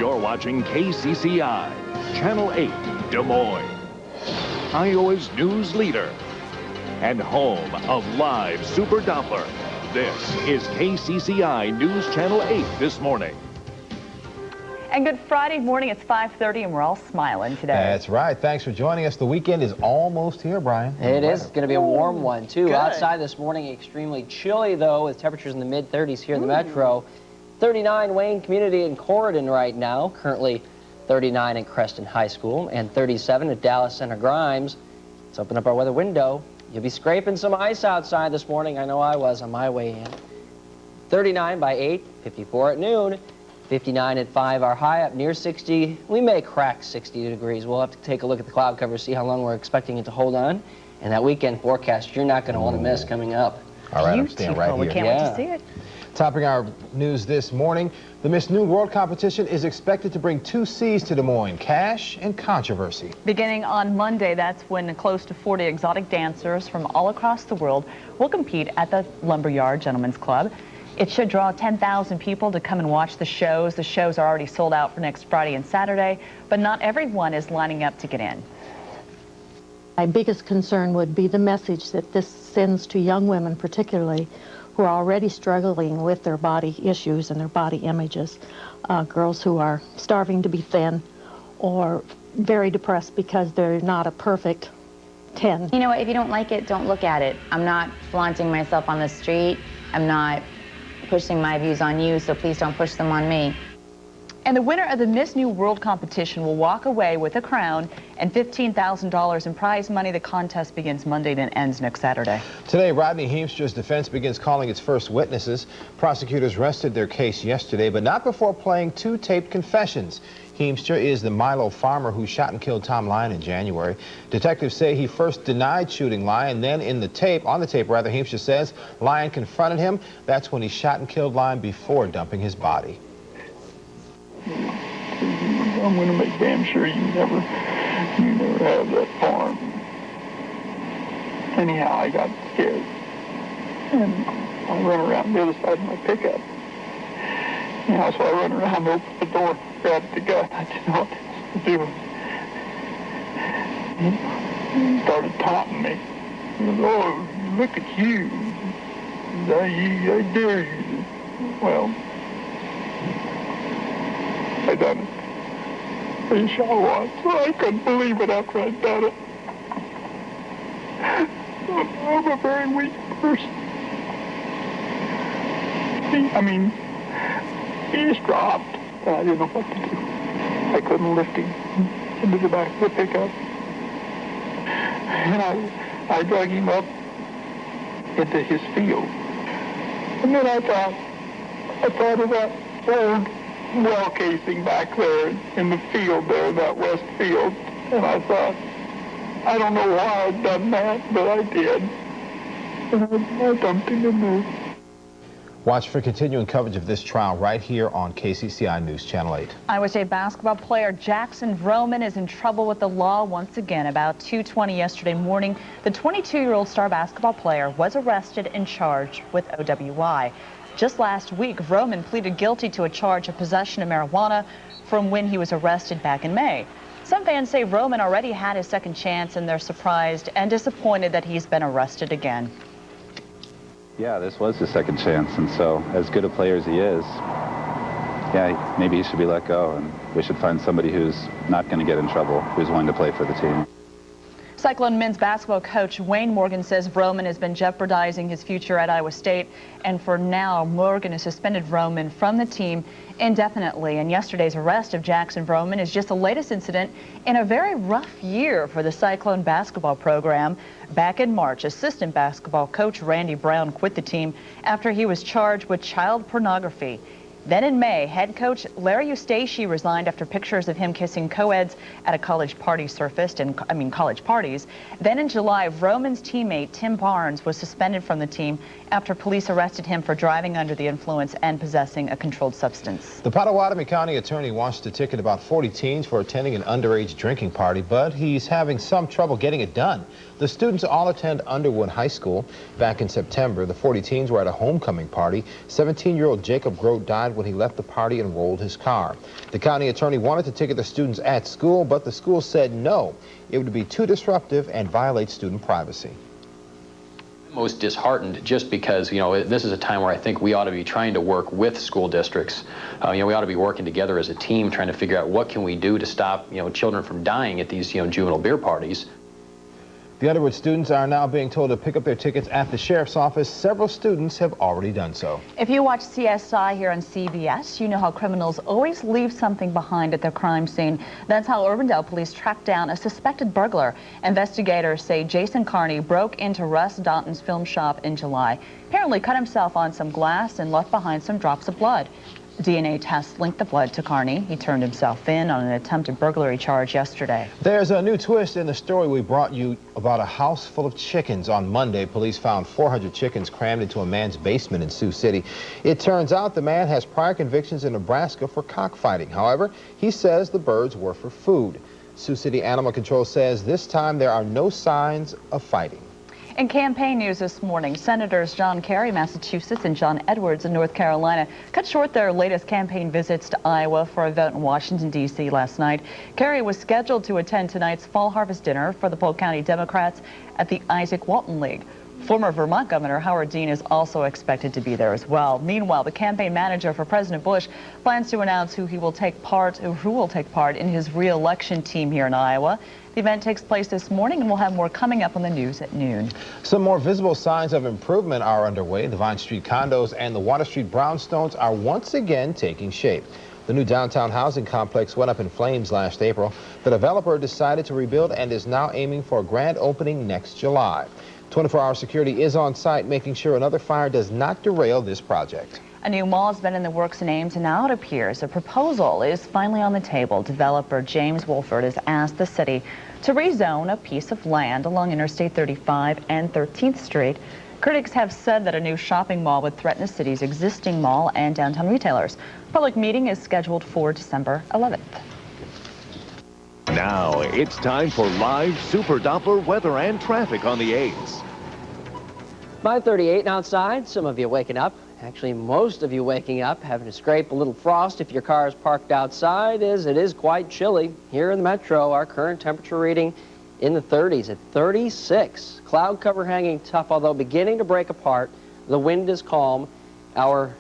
You're watching KCCI, Channel 8, Des Moines, Iowa's news leader, and home of live Super Doppler. This is KCCI News Channel 8 this morning. And good Friday morning. It's 5:30 and we're all smiling today. That's right. Thanks for joining us. The weekend is almost here, Brian. It is going to be a warm one, too. Good. Outside this morning, extremely chilly, though, with temperatures in the mid-30s here in the metro. 39 Wayne Community in Corridon right now. Currently 39 in Creston High School and 37 at Dallas Center Grimes. Let's open up our weather window. You'll be scraping some ice outside this morning. I know I was on my way in. 39 by 8, 54 at noon. 59 at 5, our high up near 60. We may crack 60 degrees. We'll have to take a look at the cloud cover, see how long we're expecting it to hold on. And that weekend forecast you're not going to want to miss coming up. All right, I'm staying right here. We can't wait to see it. Topping our news this morning, the Miss Nude World Competition is expected to bring 2 C's to Des Moines, cash and controversy. Beginning on Monday, that's when close to 40 exotic dancers from all across the world will compete at the Lumberyard Gentlemen's Club. It should draw 10,000 people to come and watch the shows. The shows are already sold out for next Friday and Saturday, but not everyone is lining up to get in. My biggest concern would be the message that this sends to young women, particularly, who are already struggling with their body issues and their body images. Girls who are starving to be thin or very depressed because they're not a perfect 10. You know what, if you don't like it, don't look at it. I'm not flaunting myself on the street. I'm not pushing my views on you, so please don't push them on me. And the winner of the Miss New World competition will walk away with a crown and $15,000 in prize money. The contest begins Monday and ends next Saturday. Today, Rodney Hampshire's defense begins calling its first witnesses. Prosecutors rested their case yesterday, but not before playing 2 taped confessions. Hampshire is the Milo farmer who shot and killed Tom Lyon in January. Detectives say he first denied shooting Lyon, then on the tape, Hampshire says Lyon confronted him. That's when he shot and killed Lyon before dumping his body. I'm going to make damn sure you never have that farm. Anyhow, I got scared, and I run around the other side of my pickup. So I run around, opened the door, grabbed the gun. I didn't know what to do. He started taunting me. He goes, "Oh, look at you. I dare you." Well, I done it. He shot once. I couldn't believe it after I'd done it. I'm a very weak person. He just dropped. I didn't know what to do. I couldn't lift him into the back of the pickup. And I drug him up into his field. And then I thought of that old well casing back there in the field there, that west field. And I thought, I don't know why I'd done that, but I did. And I dumped him in there. Watch for continuing coverage of this trial right here on KCCI News Channel 8. Iowa State basketball player Jackson Vroman is in trouble with the law once again. About 2:20 yesterday morning, the 22-year-old star basketball player was arrested and charged with OWI. Just last week, Vroman pleaded guilty to a charge of possession of marijuana from when he was arrested back in May. Some fans say Vroman already had his second chance, and they're surprised and disappointed that he's been arrested again. Yeah, this was his second chance, and so as good a player as he is, yeah, maybe he should be let go, and we should find somebody who's not going to get in trouble, who's willing to play for the team. Cyclone men's basketball coach Wayne Morgan says Vroman has been jeopardizing his future at Iowa State, and for now, Morgan has suspended Vroman from the team indefinitely. And yesterday's arrest of Jackson Vroman is just the latest incident in a very rough year for the Cyclone basketball program. Back in March, assistant basketball coach Randy Brown quit the team after he was charged with child pornography. Then in May, head coach Larry Eustace resigned after pictures of him kissing co-eds at a college party surfaced, college parties. Then in July, Vroman's teammate Tim Barnes was suspended from the team after police arrested him for driving under the influence and possessing a controlled substance. The Potawatomi County attorney wants to ticket about 40 teens for attending an underage drinking party, but he's having some trouble getting it done. The students all attend Underwood High School. Back in September, the 40 teens were at a homecoming party. 17-year-old Jacob Grote died died when he left the party and rolled his car. The county attorney wanted to ticket the students at school, but the school said no. It would be too disruptive and violate student privacy. Most disheartened just because, this is a time where I think we ought to be trying to work with school districts. We ought to be working together as a team trying to figure out what can we do to stop, children from dying at these, juvenile beer parties. The Underwood students are now being told to pick up their tickets at the sheriff's office. Several students have already done so. If you watch CSI here on CBS, you know how criminals always leave something behind at their crime scene. That's how Urbandale police tracked down a suspected burglar. Investigators say Jason Carney broke into Russ Daughton's film shop in July. Apparently cut himself on some glass and left behind some drops of blood. DNA tests linked the blood to Carney. He turned himself in on an attempted burglary charge yesterday. There's a new twist in the story we brought you about a house full of chickens. On Monday, police found 400 chickens crammed into a man's basement in Sioux City. It turns out the man has prior convictions in Nebraska for cockfighting. However, he says the birds were for food. Sioux City Animal Control says this time there are no signs of fighting. In campaign news this morning, Senators John Kerry, Massachusetts, and John Edwards in North Carolina cut short their latest campaign visits to Iowa for a vote in Washington, D.C. last night. Kerry was scheduled to attend tonight's fall harvest dinner for the Polk County Democrats at the Isaac Walton League. Former Vermont Governor Howard Dean is also expected to be there as well. Meanwhile, the campaign manager for President Bush plans to announce who will take part in his re-election team here in Iowa. The event takes place this morning, and we'll have more coming up on the news at noon. Some more visible signs of improvement are underway. The Vine Street condos and the Water Street brownstones are once again taking shape. The new downtown housing complex went up in flames last April. The developer decided to rebuild and is now aiming for a grand opening next July. 24-hour security is on site, making sure another fire does not derail this project. A new mall has been in the works in Ames, and now it appears a proposal is finally on the table. Developer James Wolford has asked the city to rezone a piece of land along Interstate 35 and 13th Street. Critics have said that a new shopping mall would threaten the city's existing mall and downtown retailers. Public meeting is scheduled for December 11th. Now it's time for live Super Doppler weather and traffic on the 8s. 5:38 outside. Some of you waking up. Actually, most of you waking up, having to scrape a little frost if your car is parked outside, as it is quite chilly. Here in the metro, our current temperature reading in the 30s at 36. Cloud cover hanging tough, although beginning to break apart. The wind is calm. Our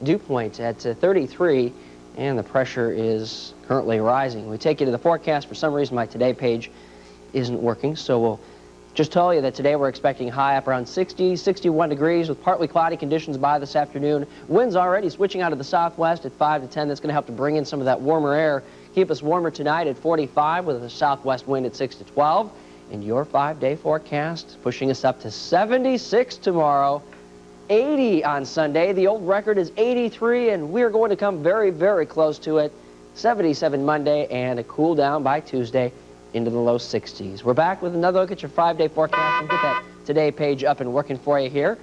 dew point at 33, and the pressure is currently rising. We take you to the forecast. For some reason, my Today page isn't working, so we'll just tell you that today we're expecting high up around 60, 61 degrees with partly cloudy conditions by this afternoon. Winds already switching out of the southwest at 5 to 10. That's going to help to bring in some of that warmer air. Keep us warmer tonight at 45 with a southwest wind at 6 to 12. And your 5-day forecast pushing us up to 76 tomorrow, 80 on Sunday. The old record is 83, and we're going to come very, very close to it. 77 Monday, and a cool down by Tuesday into the low 60s. We're back with another look at your 5-day forecast and get that Today page up and working for you here.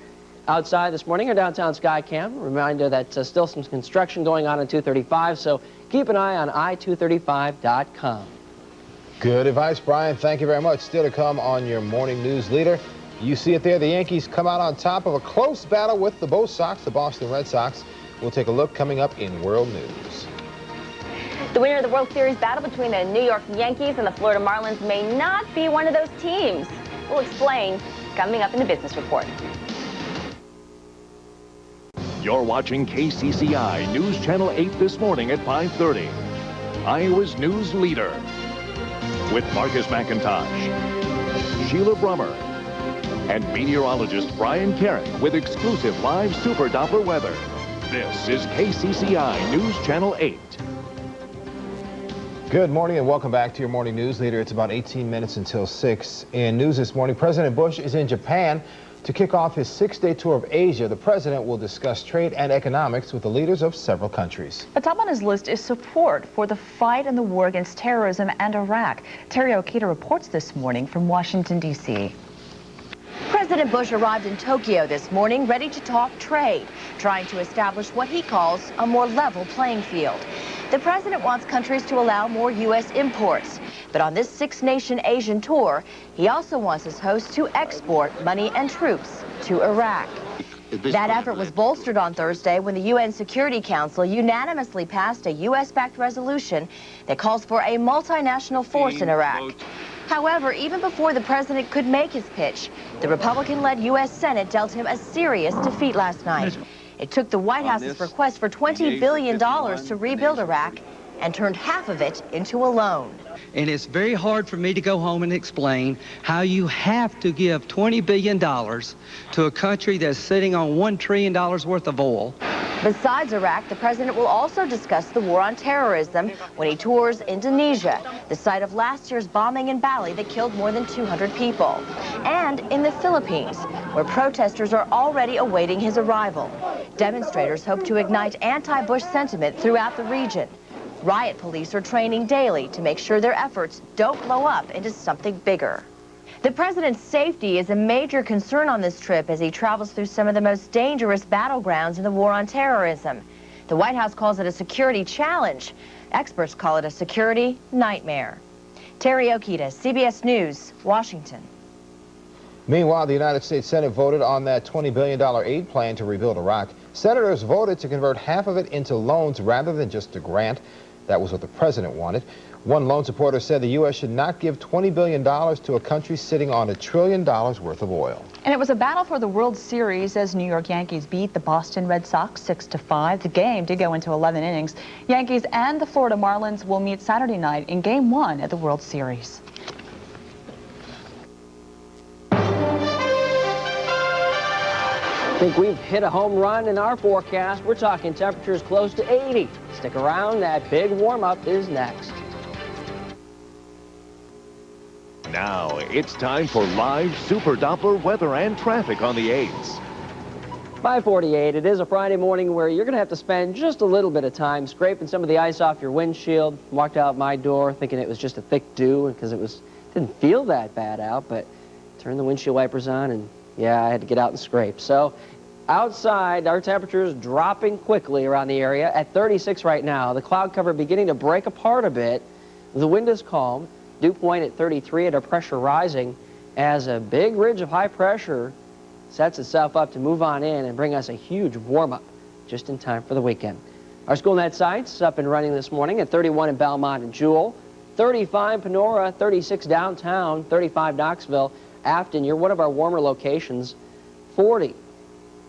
Outside this morning, our downtown sky cam. Reminder that still some construction going on 235, so keep an eye on i235.com. Good advice, Brian. Thank you very much. Still to come on your morning news leader. You see it there. The Yankees come out on top of a close battle with the Bo Sox, the Boston Red Sox. We'll take a look coming up in World News. The winner of the World Series battle between the New York Yankees and the Florida Marlins may not be one of those teams. We'll explain coming up in the Business Report. You're watching KCCI News Channel 8 this morning at 5:30. Iowa's news leader with Marcus McIntosh, Sheila Brummer, and meteorologist Brian Carrick with exclusive live Super Doppler weather. This is KCCI News Channel 8. Good morning and welcome back to your morning news leader. It's about 18 minutes until 6. In news this morning, President Bush is in Japan to kick off his 6-day tour of Asia. The president will discuss trade and economics with the leaders of several countries. But top on his list is support for the fight in the war against terrorism and Iraq. Terry Okita reports this morning from Washington, D.C. President Bush arrived in Tokyo this morning ready to talk trade, trying to establish what he calls a more level playing field. The president wants countries to allow more U.S. imports. But on this 6-nation Asian tour, he also wants his host to export money and troops to Iraq. That effort was bolstered on Thursday when the UN Security Council unanimously passed a U.S.-backed resolution that calls for a multinational force in Iraq. However, even before the president could make his pitch, the Republican-led U.S. Senate dealt him a serious defeat last night. It took the White House's request for $20 billion to rebuild Iraq and turned half of it into a loan. And it's very hard for me to go home and explain how you have to give $20 billion to a country that's sitting on $1 trillion worth of oil. Besides Iraq, the president will also discuss the war on terrorism when he tours Indonesia, the site of last year's bombing in Bali that killed more than 200 people, and in the Philippines, where protesters are already awaiting his arrival. Demonstrators hope to ignite anti-Bush sentiment throughout the region. Riot police are training daily to make sure their efforts don't blow up into something bigger. The president's safety is a major concern on this trip as he travels through some of the most dangerous battlegrounds in the war on terrorism. The White House calls it a security challenge. Experts call it a security nightmare. Terry Okita, CBS News, Washington. Meanwhile, the United States Senate voted on that $20 billion aid plan to rebuild Iraq. Senators voted to convert half of it into loans rather than just a grant. That was what the president wanted. One loan supporter said the U.S. should not give $20 billion to a country sitting on $1 trillion worth of oil. And it was a battle for the World Series as New York Yankees beat the Boston Red Sox 6-5. The game did go into 11 innings. Yankees and the Florida Marlins will meet Saturday night in Game 1 at the World Series. I think we've hit a home run in our forecast. We're talking temperatures close to 80. Stick around, that big warm-up is next. Now it's time for live Super Doppler weather and traffic on the 8s. 5:48, it is a Friday morning where you're going to have to spend just a little bit of time scraping some of the ice off your windshield. Walked out my door thinking it was just a thick dew because didn't feel that bad out, but turned the windshield wipers on and yeah, I had to get out and scrape. So outside, our temperatures dropping quickly around the area at 36 right now. The cloud cover beginning to break apart a bit. The wind is calm. Dew point at 33 and our pressure rising as a big ridge of high pressure sets itself up to move on in and bring us a huge warm-up just in time for the weekend. Our school net sites up and running this morning at 31 in Belmont and Jewel, 35 Panora, 36 downtown, 35 Knoxville. Afton, you're one of our warmer locations. 40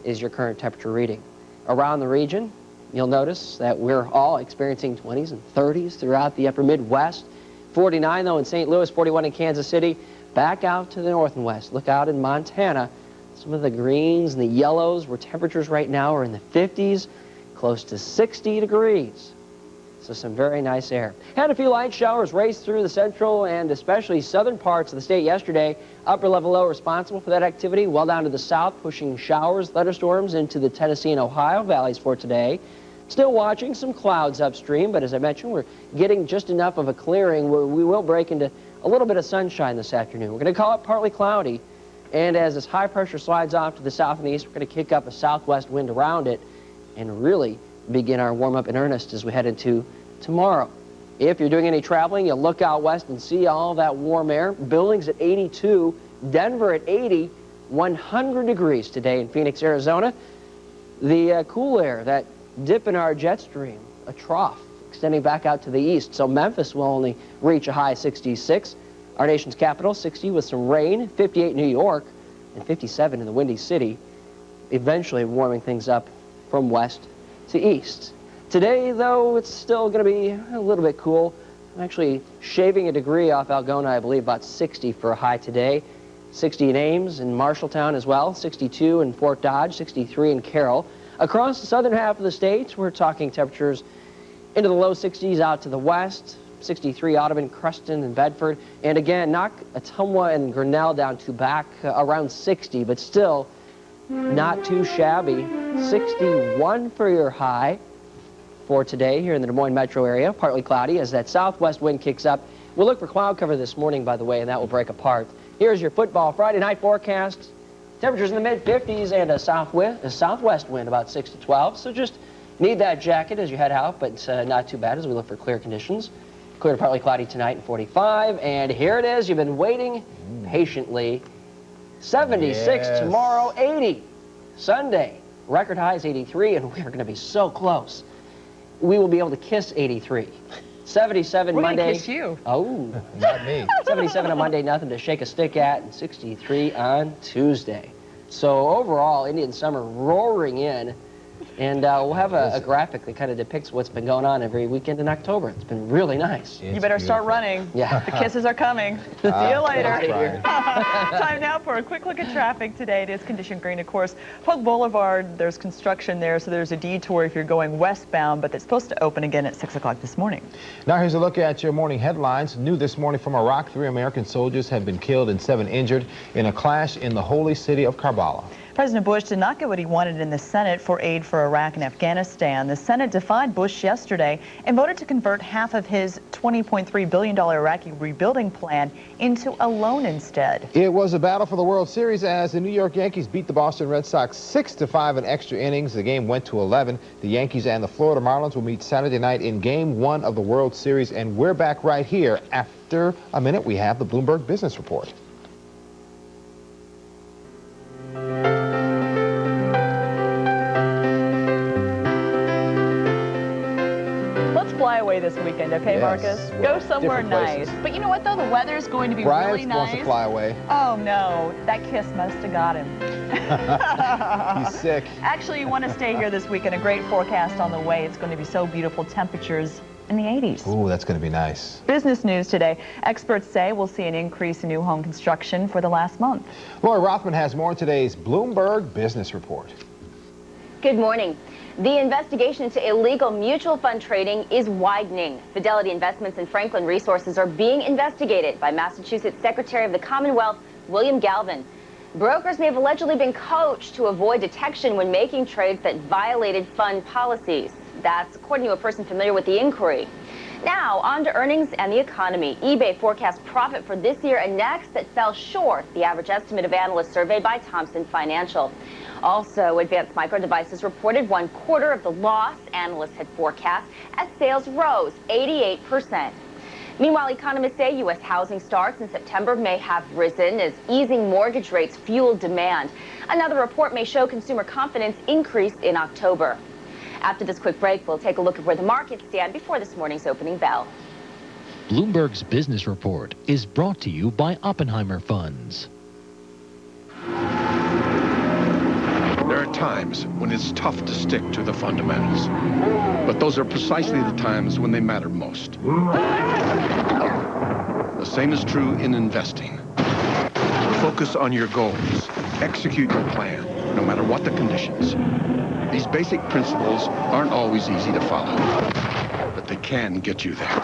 is your current temperature reading. Around the region, you'll notice that we're all experiencing 20s and 30s throughout the upper Midwest. 49, though, in St. Louis, 41 in Kansas City. Back out to the north and west. Look out in Montana. Some of the greens and the yellows where temperatures right now are in the 50s, close to 60 degrees. So some very nice air. Had a few light showers race through the central and especially southern parts of the state yesterday. Upper level low responsible for that activity, well down to the south, pushing showers, thunderstorms into the Tennessee and Ohio valleys for today. Still watching some clouds upstream, but as I mentioned, we're getting just enough of a clearing where we will break into a little bit of sunshine this afternoon. We're going to call it partly cloudy, and as this high pressure slides off to the south and east, we're going to kick up a southwest wind around it and really begin our warm-up in earnest as we head into tomorrow. If you're doing any traveling, you'll look out west and see all that warm air. Billings at 82, Denver at 80, 100 degrees today in Phoenix, Arizona. The cool air, that dip in our jet stream, a trough extending back out to the east. So Memphis will only reach a high 66. Our nation's capital, 60 with some rain, 58 New York, and 57 in the Windy City, eventually warming things up from west to east. Today, though, it's still going to be a little bit cool. I'm actually shaving a degree off Algona, I believe, about 60 for a high today. 60 in Ames and Marshalltown as well, 62 in Fort Dodge, 63 in Carroll. Across the southern half of the state, we're talking temperatures into the low 60s out to the west, 63 Audubon, Creston, and Bedford. And again, knock Ottumwa and Grinnell down to back around 60, but still not too shabby. 61 for your high for today here in the Des Moines metro area. Partly cloudy as that southwest wind kicks up. We'll look for cloud cover this morning, by the way, and that will break apart. Here's your football Friday night forecast. Temperatures in the mid-50s and a southwest wind about 6 to 12. So just need that jacket as you head out, but not too bad as we look for clear conditions. Clear to partly cloudy tonight and 45. And here it is. You've been waiting patiently. 76 tomorrow, 80 Sunday, record high is 83, and we are going to be so close. We will be able to kiss 83. 77 We're Monday. Gonna kiss you. Oh. Not me. 77 on Monday, nothing to shake a stick at, and 63 on Tuesday. So overall, Indian summer roaring in, and we'll have a graphic that kind of depicts what's been going on every weekend in October. It's been really nice. You better start running. Yeah. The kisses are coming. See you later. Right. Time now for a quick look at traffic today. It is condition green, of course. Polk Boulevard, there's construction there, so there's a detour if you're going westbound, but it's supposed to open again at 6 o'clock this morning. Now here's a look at your morning headlines. New this morning from Iraq, 3 American soldiers have been killed and 7 injured in a clash in the holy city of Karbala. President Bush did not get what he wanted in the Senate for aid for Iraq and Afghanistan. The Senate defied Bush yesterday and voted to convert half of his $20.3 billion Iraqi rebuilding plan into a loan instead. It was a battle for the World Series as the New York Yankees beat the Boston Red Sox 6-5 in extra innings. The game went to 11. The Yankees and the Florida Marlins will meet Saturday night in Game 1 of the World Series, and we're back right here. After a minute, we have the Bloomberg Business Report. Fly away this weekend, okay, Yes, Marcus? well, Go somewhere different nice. places. But you know what, though? The weather's going to be Brian really nice. wants to fly away. Oh, no. That kiss must have got him. He's sick. Actually, you want to stay here this weekend. A great forecast on the way. It's going to be so beautiful. Temperatures in the 80s. Ooh, that's going to be nice. Business news today. Experts say we'll see an increase in new home construction for the last month. Lori Rothman has more in today's Bloomberg Business Report. Good morning. The investigation into illegal mutual fund trading is widening. Fidelity Investments and Franklin Resources are being investigated by Massachusetts Secretary of the Commonwealth, William Galvin. Brokers may have allegedly been coached to avoid detection when making trades that violated fund policies. That's according to a person familiar with the inquiry. Now, on to earnings and the economy. eBay forecasts profit for this year and next that fell short the average estimate of analysts surveyed by Thomson Financial. Also, Advanced Micro Devices reported 1/4 of the loss analysts had forecast as sales rose 88%. Meanwhile, economists say U.S. housing starts in September may have risen as easing mortgage rates fueled demand. Another report may show consumer confidence increased in October. After this quick break, we'll take a look at where the markets stand before this morning's opening bell. Bloomberg's Business Report is brought to you by Oppenheimer Funds. There are times when it's tough to stick to the fundamentals, but those are precisely the times when they matter most. The same is true in investing. Focus on your goals. Execute your plan, no matter what the conditions. These basic principles aren't always easy to follow, but they can get you there.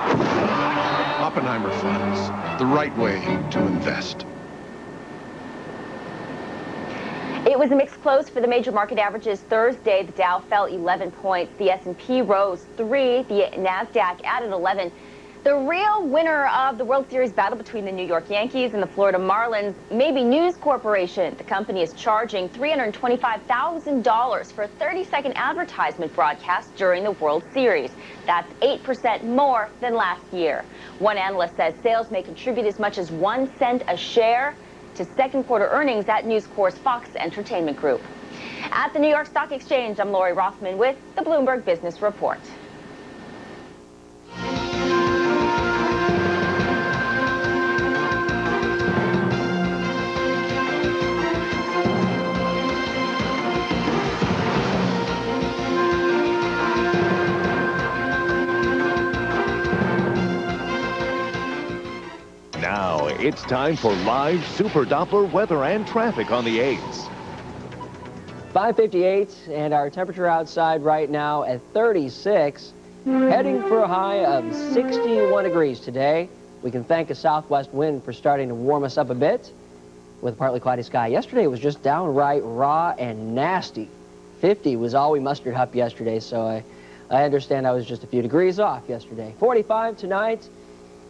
Oppenheimer Funds, the right way to invest. It was a mixed close for the major market averages Thursday. The Dow fell 11 points. The S&P rose 3. The NASDAQ added 11. The real winner of the World Series battle between the New York Yankees and the Florida Marlins may be News Corporation. The company is charging $325,000 for a 30-second advertisement broadcast during the World Series. That's 8% more than last year. One analyst says sales may contribute as much as 1 cent a share to second quarter earnings at News Corp's Fox Entertainment Group. At the New York Stock Exchange, I'm Lori Rothman with the Bloomberg Business Report. Now it's time for live Super Doppler weather and traffic on the 8s. 5:58, and our temperature outside right now at 36, heading for a high of 61 degrees today. We can thank a southwest wind for starting to warm us up a bit with partly cloudy sky. Yesterday was just downright raw and nasty. 50 was all we mustered up yesterday, so I understand I was just a few degrees off yesterday. 45 tonight.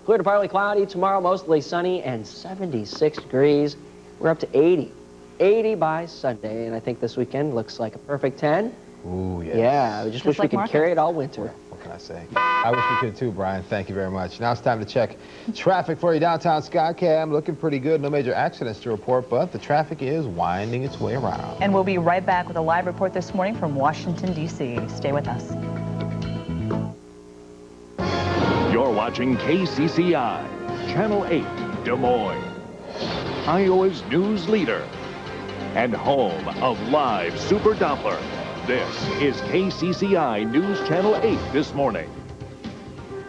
Clear to partly cloudy. Tomorrow, mostly sunny and 76 degrees. We're up to 80. 80 by Sunday, and I think this weekend looks like a perfect 10. Ooh, yes. Yeah, I just wish we like could Marcus. carry it all winter. We're What can I say? I wish we could too, Brian. Thank you very much. Now it's time to check traffic for you downtown Skycam. Looking pretty good. No major accidents to report, but the traffic is winding its way around. And we'll be right back with a live report this morning from Washington, D.C. Stay with us. You're watching KCCI, Channel 8, Des Moines, Iowa's news leader and home of live Super Doppler. This is KCCI News Channel 8 this morning.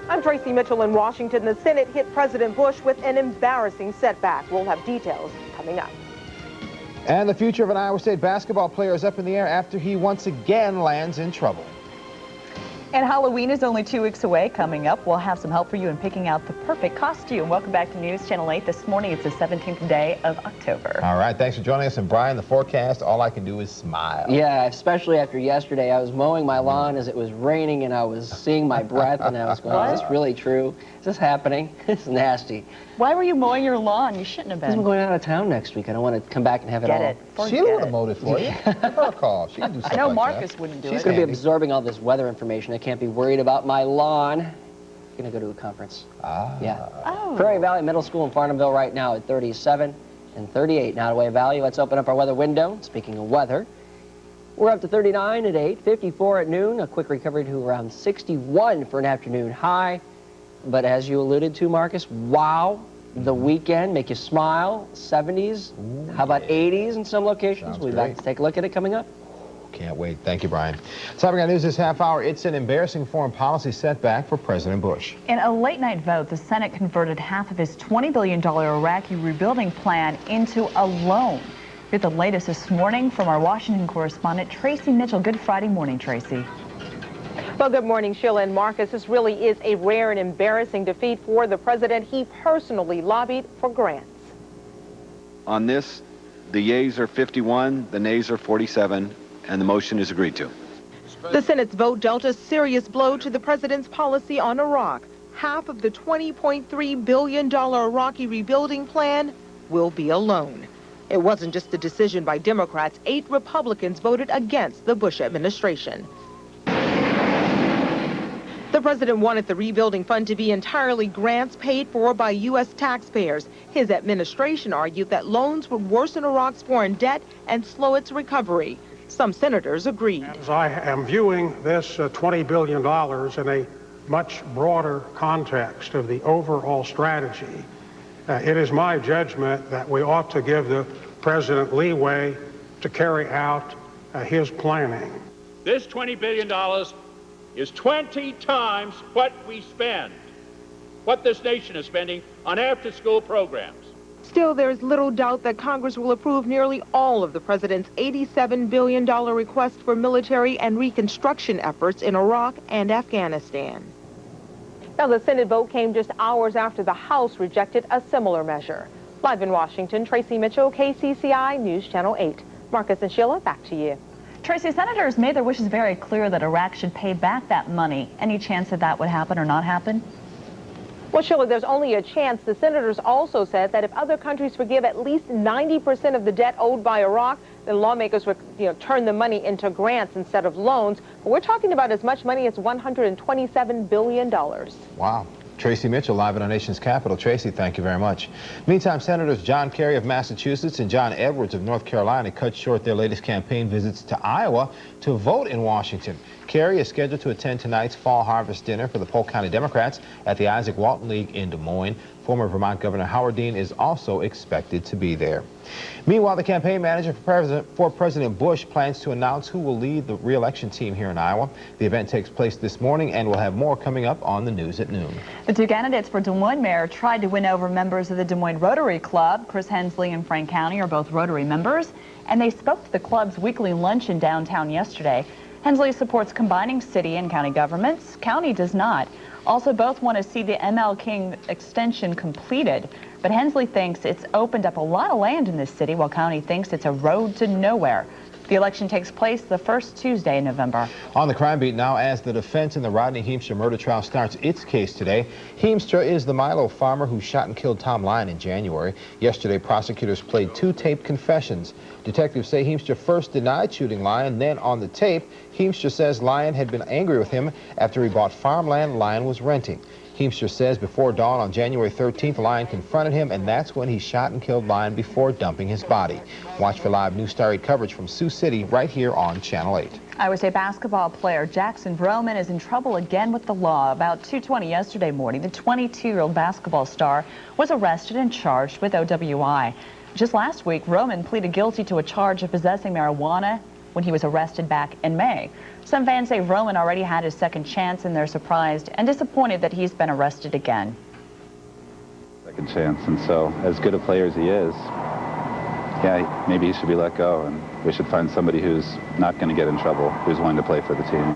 I'm Tracy Mitchell in Washington. The Senate hit President Bush with an embarrassing setback. We'll have details coming up. And the future of an Iowa State basketball player is up in the air after he once again lands in trouble. And Halloween is only 2 weeks away. Coming up, we'll have some help for you in picking out the perfect costume. Welcome back to News Channel 8 this morning. It's the 17th day of October. All right, thanks for joining us. And Brian, the forecast, all I can do is smile. Yeah, especially after yesterday. I was mowing my lawn as it was raining, and I was seeing my breath, and I was going, is this really true? Is this happening? It's nasty. Why were you mowing your lawn? You shouldn't have been. Because I'm going out of town next week. I don't want to come back and have it all. Sheila would have mowed it for you. Give her a call. She can do something. I know like Marcus that. wouldn't do She's it. going to be absorbing all this weather information. I can't be worried about my lawn. I'm going to go to a conference. Yeah. Oh. Prairie Valley Middle School in Farnhamville right now at 37 and 38. Nottoway Valley. Let's open up our weather window. Speaking of weather, we're up to 39 at 8, 54 at noon. A quick recovery to around 61 for an afternoon high. But as you alluded to, Marcus, wow. The weekend, make you smile, 70s. Ooh, how about 80s in some locations? We'll be back to take a look at it coming up. Can't wait. Thank you, Brian. Topic on news this half hour. It's an embarrassing foreign policy setback for President Bush. In a late-night vote, the Senate converted half of his $20 billion Iraqi rebuilding plan into a loan. Here's the latest this morning from our Washington correspondent, Tracy Mitchell. Good Friday morning, Tracy. Well, good morning, Sheila and Marcus. This really is a rare and embarrassing defeat for the president. He personally lobbied for grants. On this, the yeas are 51, the nays are 47, and the motion is agreed to. The Senate's vote dealt a serious blow to the president's policy on Iraq. Half of the $20.3 billion Iraqi rebuilding plan will be a loan. It wasn't just a decision by Democrats. 8 Republicans voted against the Bush administration. The president wanted the rebuilding fund to be entirely grants paid for by U.S. taxpayers. His administration argued that loans would worsen Iraq's foreign debt and slow its recovery. Some senators agreed. As I am viewing this $20 billion in a much broader context of the overall strategy, it is my judgment that we ought to give the president leeway to carry out his planning. This $20 billion is 20 times what we spend, what this nation is spending on after-school programs. Still, there's little doubt that Congress will approve nearly all of the president's $87 billion request for military and reconstruction efforts in Iraq and Afghanistan. Now, the Senate vote came just hours after the House rejected a similar measure. Live in Washington, Tracy Mitchell, KCCI News Channel 8. Marcus and Sheila, back to you. Tracy, senators made their wishes very clear that Iraq should pay back that money. Any chance that that would happen or not happen? Well, Sheila, there's only a chance. The senators also said that if other countries forgive at least 90% of the debt owed by Iraq, then lawmakers would, turn the money into grants instead of loans. But we're talking about as much money as $127 billion. Wow. Tracy Mitchell live in our nation's capital. Tracy, thank you very much. Meantime, Senators John Kerry of Massachusetts and John Edwards of North Carolina cut short their latest campaign visits to Iowa to vote in Washington. Kerry is scheduled to attend tonight's fall harvest dinner for the Polk County Democrats at the Isaac Walton League in Des Moines. Former Vermont Governor Howard Dean is also expected to be there. Meanwhile, the campaign manager for President Bush plans to announce who will lead the re-election team here in Iowa. The event takes place this morning, and we'll have more coming up on the news at noon. The 2 candidates for Des Moines mayor tried to win over members of the Des Moines Rotary Club. Chris Hensley and Frank County are both Rotary members, and they spoke to the club's weekly luncheon downtown yesterday. Hensley supports combining city and county governments. County does not. Also, both want to see the ML King extension completed, but Hensley thinks it's opened up a lot of land in this city, while County thinks it's a road to nowhere. The election takes place the first Tuesday in November. On the crime beat now, as the defense in the Rodney Hampshire murder trial starts its case today. Hampshire is the Milo farmer who shot and killed Tom Lyon in January. Yesterday, prosecutors played 2 taped confessions. Detectives say Hampshire first denied shooting Lyon, then on the tape, Hampshire says Lyon had been angry with him after he bought farmland Lyon was renting. Hampshire says before dawn on January 13th, Lyon confronted him, and that's when he shot and killed Lyon before dumping his body. Watch for live News Star 8 coverage from Sioux City right here on Channel 8. Iowa State basketball player Jackson Vroman is in trouble again with the law. About 2:20 yesterday morning, the 22-year-old basketball star was arrested and charged with OWI. Just last week, Vroman pleaded guilty to a charge of possessing marijuana when he was arrested back in May. Some fans say Vroman already had his second chance, and they're surprised and disappointed that he's been arrested again. Second chance, and so as good a player as he is, yeah, maybe he should be let go, and we should find somebody who's not going to get in trouble, who's willing to play for the team.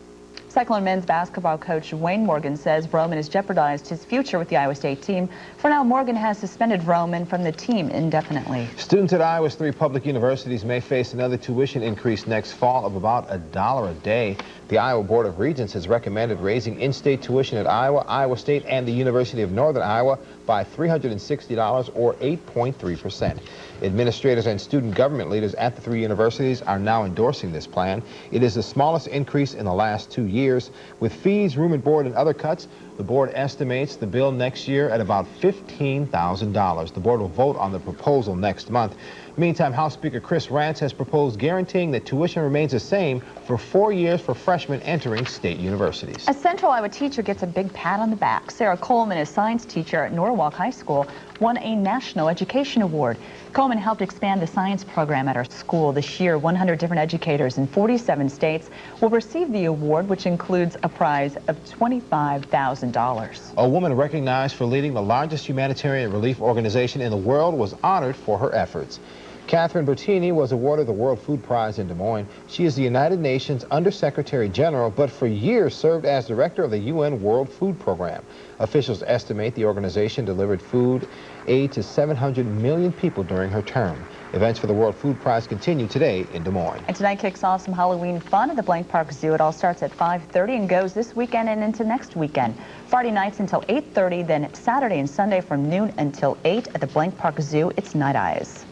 Cyclone men's basketball coach Wayne Morgan says Vroman has jeopardized his future with the Iowa State team. For now, Morgan has suspended Vroman from the team indefinitely. Students at Iowa's 3 public universities may face another tuition increase next fall of about $1 a day. The Iowa Board of Regents has recommended raising in-state tuition at Iowa, Iowa State, and the University of Northern Iowa by $360 or 8.3%. Administrators and student government leaders at the 3 universities are now endorsing this plan. It is the smallest increase in the last 2 years. With fees, room and board, and other cuts, the board estimates the bill next year at about $15,000. The board will vote on the proposal next month. Meantime, House Speaker Chris Rance has proposed guaranteeing that tuition remains the same for 4 years for freshmen entering state universities. A Central Iowa teacher gets a big pat on the back. Sarah Coleman, a science teacher at Norwalk High School, won a National Education Award. Coleman helped expand the science program at her school. This year, 100 different educators in 47 states will receive the award, which includes a prize of $25,000. A woman recognized for leading the largest humanitarian relief organization in the world was honored for her efforts. Catherine Bertini was awarded the World Food Prize in Des Moines. She is the United Nations Undersecretary General, but for years served as director of the UN World Food Program. Officials estimate the organization delivered food aid to 700 million people during her term. Events for the World Food Prize continue today in Des Moines. And tonight kicks off some Halloween fun at the Blank Park Zoo. It all starts at 5:30 and goes this weekend and into next weekend. Friday nights until 8:30, then Saturday and Sunday from noon until 8 at the Blank Park Zoo. It's Night Eyes.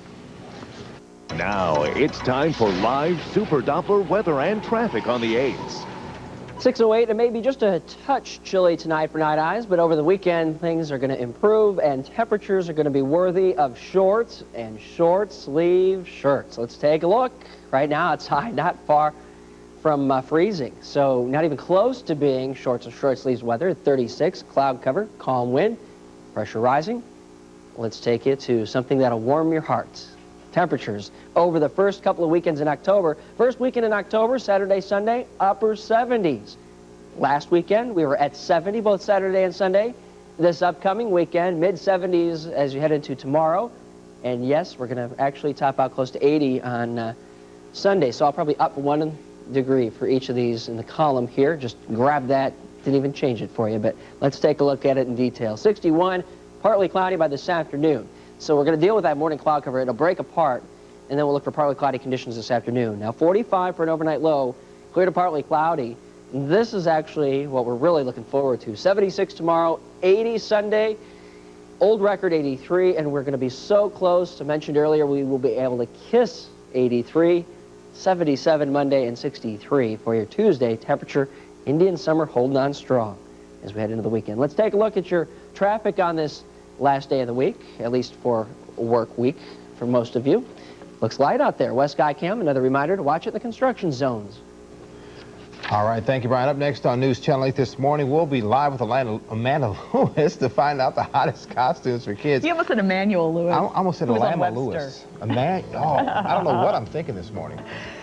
Now it's time for live Super Doppler weather and traffic on the 8s. 6:08, it may be just a touch chilly tonight for Night Eyes, but over the weekend things are going to improve and temperatures are going to be worthy of shorts and short sleeve shirts. Let's take a look. Right now it's high, not far from freezing, so not even close to being shorts and short sleeves weather at 36, cloud cover, calm wind, pressure rising. Let's take you to something that'll warm your hearts. Temperatures over the first couple of weekends in October. First weekend in October, Saturday, Sunday, upper 70s. Last weekend, we were at 70 both Saturday and Sunday. This upcoming weekend, mid-70s as you head into tomorrow. And yes, we're going to actually top out close to 80 on Sunday. So I'll probably up 1 degree for each of these in the column here. Just grab that. Didn't even change it for you, but let's take a look at it in detail. 61, partly cloudy by this afternoon. So we're going to deal with that morning cloud cover. It'll break apart, and then we'll look for partly cloudy conditions this afternoon. Now, 45 for an overnight low, clear to partly cloudy. This is actually what we're really looking forward to. 76 tomorrow, 80 Sunday, old record 83, and we're going to be so close. I mentioned earlier we will be able to kiss 83, 77 Monday, and 63 for your Tuesday. Temperature, Indian summer holding on strong as we head into the weekend. Let's take a look at your traffic on this last day of the week, at least for work week for most of you. Looks light out there. West Sky Cam, another reminder to watch at the construction zones. All right, thank you, Brian. Up next on News Channel 8 this morning, we'll be live with Amanda Lewis to find out the hottest costumes for kids. You almost said Emmanuel Lewis. I almost said Alama Lewis. I don't know what I'm thinking this morning.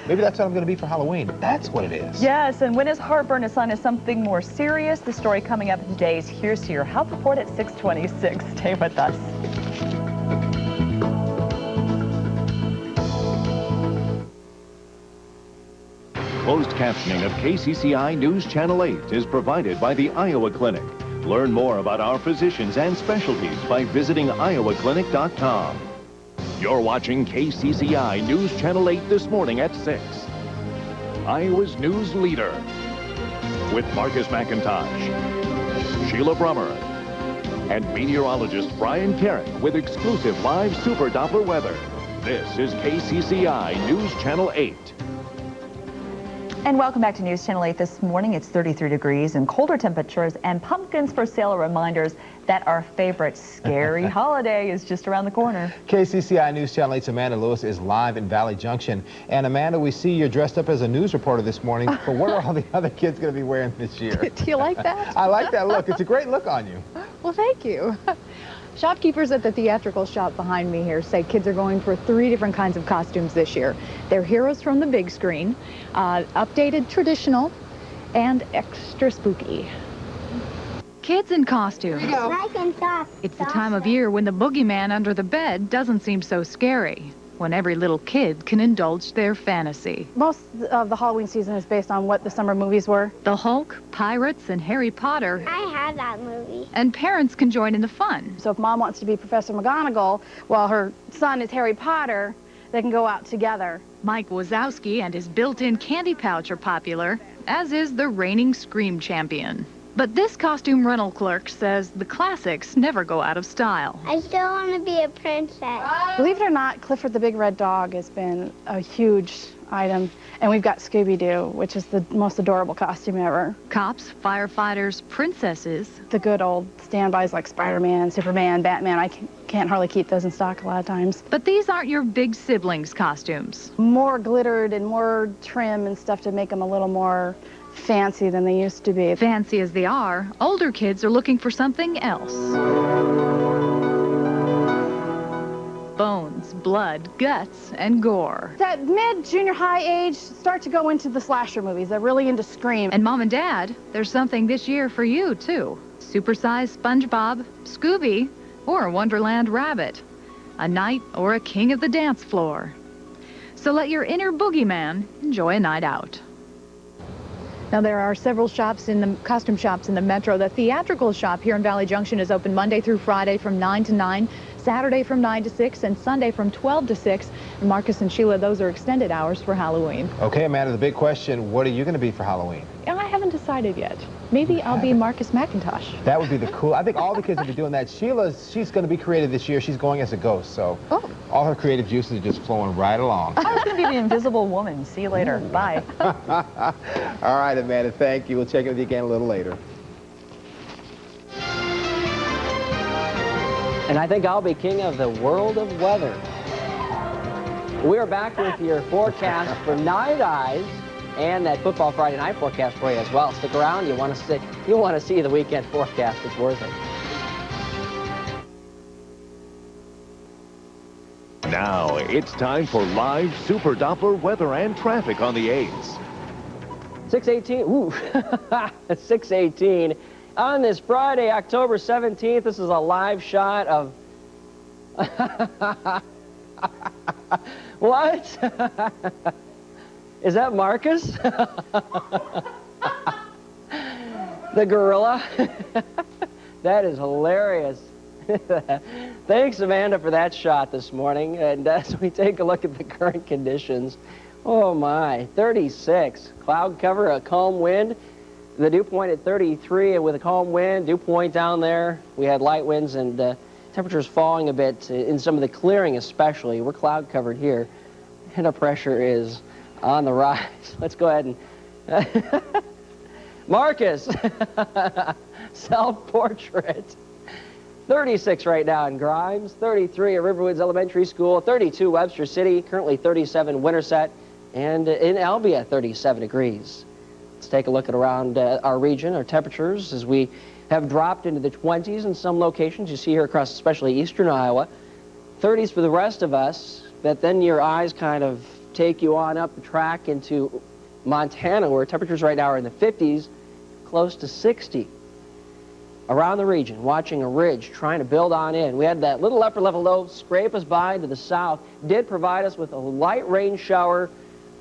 Maybe that's what I'm going to be for Halloween. That's what it is. Yes, and when is Heartburn a sign of something more serious? The story coming up in today's Here's to Your Health Report at 6:26. Stay with us. Closed captioning of KCCI News Channel 8 is provided by the Iowa Clinic. Learn more about our physicians and specialties by visiting iowaclinic.com. You're watching KCCI News Channel 8 this morning at 6. Iowa's news leader. With Marcus McIntosh, Sheila Brummer, and meteorologist Brian Carrick with exclusive live Super Doppler weather. This is KCCI News Channel 8. And welcome back to News Channel 8 this morning. It's 33 degrees and colder temperatures and pumpkins for sale reminders that our favorite scary holiday is just around the corner. KCCI News Channel 8's Amanda Lewis is live in Valley Junction. And Amanda, we see you're dressed up as a news reporter this morning, but what are all the other kids going to be wearing this year? Do you like that? I like that look. It's a great look on you. Well, thank you. Shopkeepers at the theatrical shop behind me here say kids are going for 3 different kinds of costumes this year. They're heroes from the big screen, updated traditional, and extra spooky. Kids in costumes. It's the time of year when the boogeyman under the bed doesn't seem so scary, when every little kid can indulge their fantasy. Most of the Halloween season is based on what the summer movies were. The Hulk, Pirates, and Harry Potter. I have that movie. And parents can join in the fun. So if mom wants to be Professor McGonagall while her son is Harry Potter, they can go out together. Mike Wazowski and his built-in candy pouch are popular, as is the reigning Scream champion. But this costume rental clerk says the classics never go out of style. I still want to be a princess. Believe it or not, Clifford the Big Red Dog has been a huge item. And we've got Scooby-Doo, which is the most adorable costume ever. Cops, firefighters, princesses. The good old standbys like Spider-Man, Superman, Batman. I can't hardly keep those in stock a lot of times. But these aren't your big siblings' costumes. More glittered and more trim and stuff to make them a little more fancy than they used to be. Fancy as they are, older kids are looking for something else. Bones, blood, guts, and gore. That mid-junior high age, start to go into the slasher movies. They're really into Scream. And Mom and Dad, there's something this year for you, too. Supersized SpongeBob, Scooby, or a Wonderland Rabbit. A knight or a king of the dance floor. So let your inner boogeyman enjoy a night out. Now, there are several shops costume shops in the metro. The theatrical shop here in Valley Junction is open Monday through Friday from 9 to 9, Saturday from 9 to 6, and Sunday from 12 to 6. And Marcus and Sheila, those are extended hours for Halloween. Okay, Amanda, the big question, what are you going to be for Halloween? I haven't decided yet. Maybe I'll be Marcus McIntosh. That would be the cool. I think all the kids will be doing that. She's going to be creative this year. She's going as a ghost, so all her creative juices are just flowing right along. I was going to be the Invisible Woman. See you later. Bye. All right, Amanda, thank you. We'll check in with you again a little later. And I think I'll be king of the world of weather. We're back with your forecast for Night Eyes and that Football Friday Night forecast for you as well. Stick around. You want to see the weekend forecast. It's worth it. Now it's time for live Super Doppler weather and traffic on the 8s. 6:18. Ooh, 6:18 on this Friday, October 17th. This is a live shot of. What? Is that Marcus? The gorilla? That is hilarious. Thanks, Amanda, for that shot this morning. And as we take a look at the current conditions, oh my, 36. Cloud cover, a calm wind. The dew point at 33 with a calm wind. Dew point down there. We had light winds and temperatures falling a bit in some of the clearing especially. We're cloud covered here. And the pressure is on the rise. Let's go ahead and... Marcus! Self-portrait. 36 right now in Grimes, 33 at Riverwoods Elementary School, 32 Webster City, currently 37 Winterset, and in Albia, 37 degrees. Let's take a look at around our region, our temperatures, as we have dropped into the 20s in some locations. You see here across especially eastern Iowa. 30s for the rest of us, but then your eyes kind of take you on up the track into Montana, where temperatures right now are in the 50s, close to 60. Around the region, watching a ridge, trying to build on in. We had that little upper level low scrape us by to the south, did provide us with a light rain shower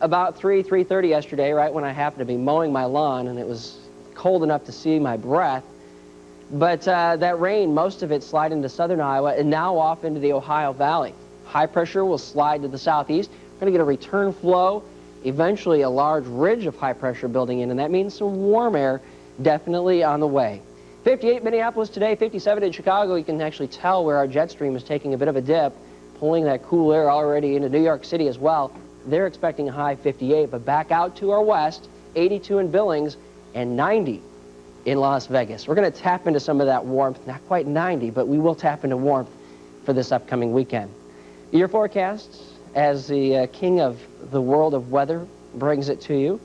about 3:30 yesterday, right when I happened to be mowing my lawn, and it was cold enough to see my breath. But that rain, most of it slide into southern Iowa and now off into the Ohio Valley. High pressure will slide to the southeast. We're going to get a return flow eventually a large ridge of high pressure building in, and that means some warm air definitely on the way. 58 Minneapolis today, 57 in Chicago. You can actually tell where our jet stream is taking a bit of a dip, pulling that cool air already into New York City as well. They're expecting a high 58, but back out to our west, 82 in Billings and 90 in Las Vegas. We're going to tap into some of that warmth, not quite 90, but we will tap into warmth for this upcoming weekend. Your forecasts, as the king of the world of weather brings it to you.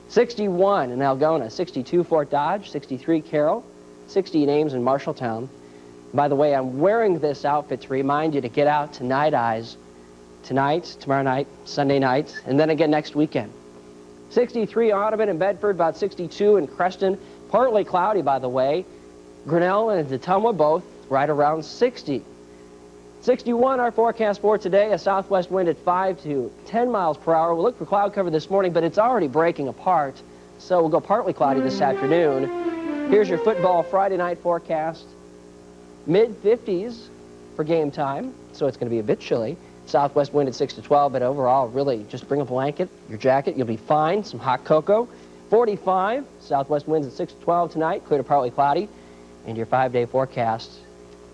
61 in Algona, 62 Fort Dodge, 63 Carroll, 60 in Ames and Marshalltown. By the way, I'm wearing this outfit to remind you to get out to Night Eyes tonight, tomorrow night, Sunday night, and then again next weekend. 63 Audubon and Bedford, about 62 in Creston. Partly cloudy, by the way. Grinnell and Detumwa both right around 60. 61 our forecast for today, a southwest wind at 5 to 10 miles per hour. We'll look for cloud cover this morning, but it's already breaking apart, so we'll go partly cloudy this afternoon. Here's your football Friday night forecast. Mid-50s for game time, so it's going to be a bit chilly. Southwest wind at 6 to 12, but overall, really, just bring a blanket, your jacket, you'll be fine. Some hot cocoa. 45, southwest winds at 6 to 12 tonight, clear to partly cloudy. And your 5-day forecast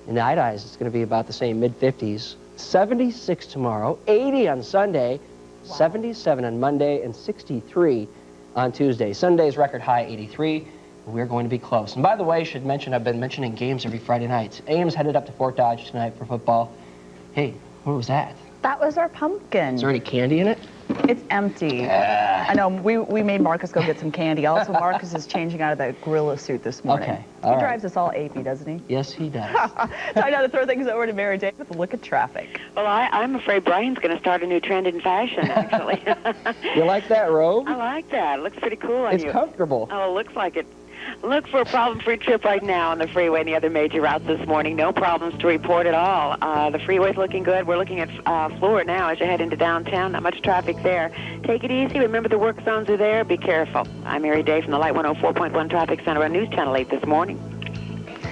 in Night Eyes, it's going to be about the same, mid-50s. 76 tomorrow, 80 on Sunday, 77 on Monday, and 63 on Tuesday. Sunday's record high, 83. We're going to be close. And by the way, I should mention, I've been mentioning games every Friday night. Ames headed up to Fort Dodge tonight for football. Hey, what was that? That was our pumpkin. Is there any candy in it? It's empty. I know, we made Marcus go get some candy. Also, Marcus is changing out of that gorilla suit this morning. Okay, He drives us all apey, doesn't he? Yes, he does. Time now to throw things over to Mary Jane with a look at traffic. Well, I'm afraid Brian's going to start a new trend in fashion, actually. You like that robe? I like that. It looks pretty cool on you. It's comfortable. Oh, it looks like it. Look for a problem-free trip right now on the freeway and the other major routes this morning. No problems to report at all. The freeway's looking good. We're looking at Fleur now as you head into downtown. Not much traffic there. Take it easy. Remember the work zones are there. Be careful. I'm Mary Day from the Light 104.1 Traffic Center on News Channel 8 this morning.